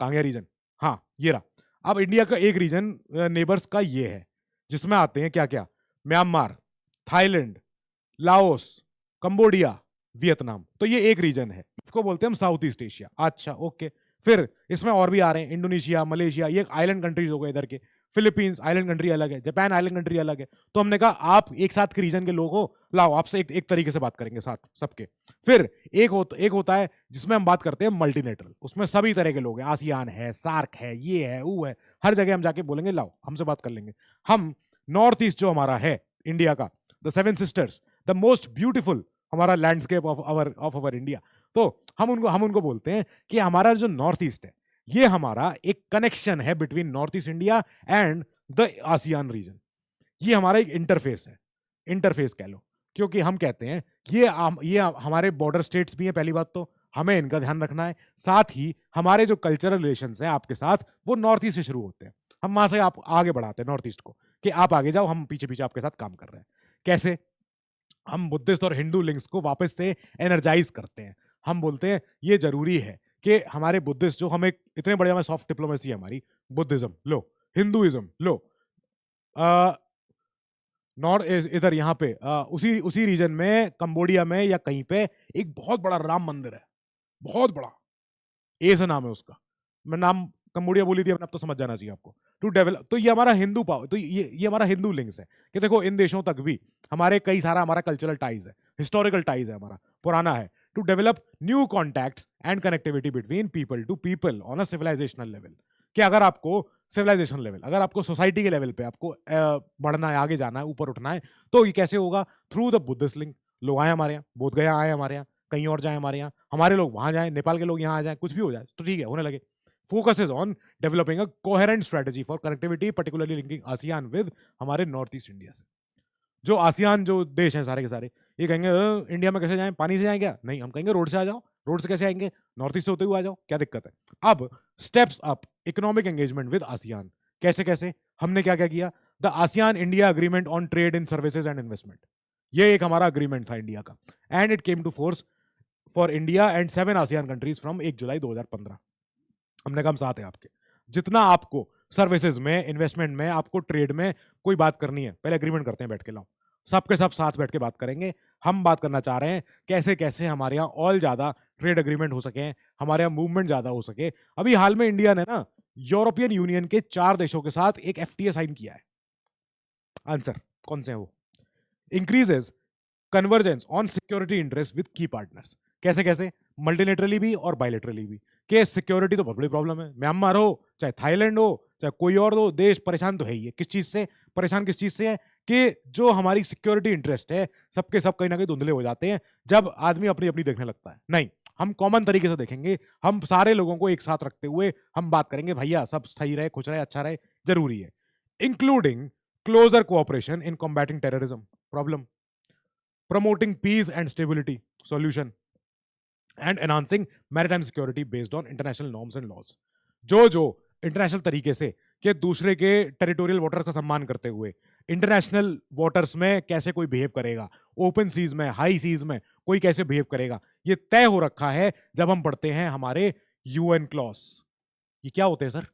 कहाँ गया रीजन, हाँ ये रहा, अब इंडिया का एक रीजन नेबर्स का ये है, जिसमें आते हैं क्या क्या, Myanmar, Thailand, Laos, Cambodia, Vietnam, तो ये एक रीजन है, इसको बोलते हैं हम साउथ ईस्ट एशिया। अच्छा ओके, फिर इसमें और भी आ रहे हैं, इंडोनेशिया, मलेशिया, ये आइलैंड कंट्रीज हो गए इधर के, फिलीपींस आइलैंड कंट्री अलग है, जापान आइलैंड कंट्री अलग है। तो हमने कहा आप एक साथ के रीजन के लोग हो, लाओ आपसे एक तरीके से बात करेंगे साथ सबके। फिर एक होता है जिसमें हम बात करते हैं मल्टीनेटरल, उसमें सभी तरह के लोग हैं, आसियान है, सार्क है, ये है, वो है, हर जगह हम जाके बोलेंगे लाओ हमसे बात कर लेंगे। हम नॉर्थ ईस्ट जो हमारा है इंडिया का, the 7 sisters, the most beautiful हमारा लैंडस्केप ऑफ अवर इंडिया, तो हम उनको बोलते हैं कि हमारा जो नॉर्थ ईस्ट है, ये हमारा एक कनेक्शन है between North East India and the ASEAN region. ये हमारा एक इंटरफेस है, इंटरफेस कह लो, क्योंकि हम कहते हैं ये हमारे बॉर्डर स्टेट्स भी हैं, पहली बात तो हमें इनका ध्यान रखना है, साथ ही हमारे जो कल्चरल रिलेशंस हैं आपके साथ, वो नॉर्थ ईस्ट से शुरू होते हैं, हम वहां से आप आगे बढ़ाते हैं नॉर्थ ईस्ट को, कि आप आगे जाओ, हम पीछे पीछे आपके साथ काम कर रहे हैं। कैसे? हम बुद्धिस्ट और हिंदू लिंक्स को वापस से एनर्जाइज करते हैं। हम बोलते हैं ये जरूरी है कि हमारे बुद्धिस्ट जो हमें इतने बड़े, हमारे सॉफ्ट डिप्लोमेसी है हमारी, बुद्धिज्म लो, हिंदुइज्म लो, नॉर्थ इधर यहाँ पे उसी रीजन में, कंबोडिया में या कहीं पे एक बहुत बड़ा राम मंदिर है, बहुत बड़ा, ए से नाम है उसका, मैं नाम कंबोडिया बोली थी, अब तो समझ जाना चाहिए आपको, टू डेवलप। तो ये हमारा हिंदू पावर, तो ये हमारा हिंदू लिंक्स है कि देखो इन देशों तक भी हमारे कई सारा हमारा कल्चरल टाइज है, हिस्टोरिकल टाइज है, हमारा पुराना है, to develop new contacts and connectivity between people to people on a civilisational level. कि अगर आपको सिविलाइजेशन लेवल, अगर आपको सोसाइटी के लेवल पे आपको बढ़ना है, आगे जाना है, ऊपर उठना है, तो ये कैसे होगा? Through the Buddhist link. लोग आए हमारे यहाँ, बोध गया आए हमारे यहाँ, कहीं और जाए हमारे यहाँ, हमारे लोग वहां जाए, नेपाल के लोग यहाँ आ जाए, कुछ भी हो जाए तो ठीक है, होने लगे। Focus is on developing a coherent strategy for connectivity, particularly linking ASEAN with हमारे नॉर्थ ईस्ट इंडिया से। जो आसियान जो देश हैं सारे के सारे, ये कहेंगे इंडिया में कैसे जाएं, पानी से जाएं क्या? नहीं, हम कहेंगे रोड से आ जाओ। रोड से कैसे आएंगे? नॉर्थ ईस्ट से होते हुए आ जाओ, क्या दिक्कत है? अब steps up economic engagement with ASEAN, कैसे कैसे हमने क्या क्या किया? The ASEAN India agreement on trade in services and investment, ये एक हमारा अग्रीमेंट था इंडिया का, and it came to force for India and 7 ASEAN countries from 1 July 2015। हमने कहा साथ है आपके, जितना आपको सर्विसेज में, इन्वेस्टमेंट में, आपको ट्रेड में कोई बात करनी है, पहले एग्रीमेंट करते हैं, बैठ के लाओ, सबके सब साथ बैठ के बात करेंगे। हम बात करना चाह रहे हैं कैसे कैसे हमारे यहाँ और ज्यादा ट्रेड एग्रीमेंट हो सके, हमारे यहाँ मूवमेंट ज्यादा हो सके। अभी हाल में इंडिया ने ना यूरोपियन यूनियन के 4 देशों के साथ एक एफटीए साइन किया है। आंसर कौन से है वो? Increases convergence on security interest with की पार्टनर्स। कैसे कैसे? मल्टीलेटरली भी और बायलेटरली भी। कि सिक्योरिटी तो बहुत बड़ी प्रॉब्लम है, म्यांमार हो चाहे थाईलैंड हो चाहे कोई और हो देश, परेशान तो है ही है। किस चीज से परेशान? किस चीज से है? कि जो हमारी सिक्योरिटी इंटरेस्ट है, सबके सब कहीं ना कहीं धुंधले हो जाते हैं जब आदमी अपनी अपनी देखने लगता है। नहीं, हम कॉमन तरीके से देखेंगे, हम सारे लोगों को एक साथ रखते हुए हम बात करेंगे, भैया सब सही रहे, खुश रहे, अच्छा रहे, जरूरी है। Including closer cooperation in combating terrorism problem, promoting peace and stability solution, and enhancing maritime security based on international norms and laws। जो इंटरनेशनल तरीके से कि दूसरे के टेरिटोरियल वाटर का सम्मान करते हुए इंटरनेशनल वाटर्स में कैसे कोई बिहेव करेगा, ओपन सीज में, हाई सीज में कोई कैसे बिहेव करेगा, ये तय हो रखा है जब हम पढ़ते हैं हमारे यूएन क्लॉज। ये क्या होते हैं sir?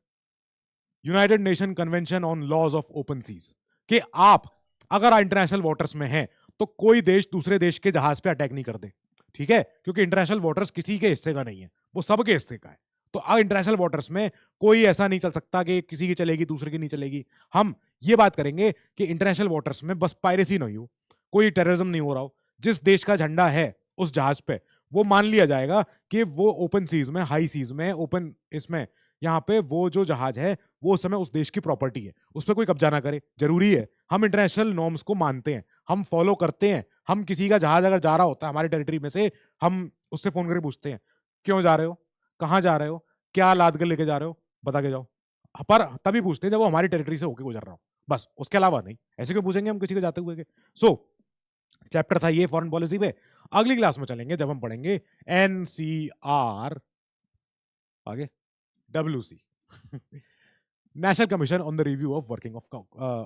United Nation Convention on laws of open seas. कि आप अगर इंटरनेशनल वाटर्स में हैं तो कोई देश दूसरे देश के जहाज पे अटैक नहीं कर दे, ठीक है? क्योंकि इंटरनेशनल वाटर्स किसी के हिस्से का नहीं है, वो सबके हिस्से का है। तो इंटरनेशनल वाटर्स में कोई ऐसा नहीं चल सकता कि किसी की चलेगी दूसरे की नहीं चलेगी। हम ये बात करेंगे कि इंटरनेशनल वाटर्स में बस पायरेसी नहीं हो, कोई टेररिज्म नहीं हो रहा हो, जिस देश का झंडा है उस जहाज पे वो मान लिया जाएगा कि वो ओपन सीज में, हाई सीज में, ओपन इसमें, यहाँ पे वो जो जहाज है वो उस समय उस देश की प्रॉपर्टी है, उस पर कोई कब्जा ना करे। जरूरी है, हम इंटरनेशनल नॉर्म्स को मानते हैं, हम फॉलो करते हैं। हम किसी का जहाज अगर जा रहा होता है हमारी टेरिटरी में से, हम उससे फोन करके पूछते हैं क्यों जा रहे हो, कहाँ जा रहे हो, क्या लाद कर लेके जा रहे हो, बता के जाओ। पर तभी पूछते हैं जब वो हमारी टेरिटरी से होके गुजर रहा हो, बस, उसके अलावा नहीं। ऐसे क्यों पूछेंगे हम किसी के जाते हुए? सो चैप्टर था ये फॉरेन पॉलिसी पे। अगली क्लास में चलेंगे जब हम पढ़ेंगे एनसीआर आगे WC national commission on the review of working of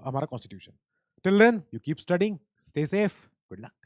हमारा constitution. Till then you keep studying, stay safe, good luck.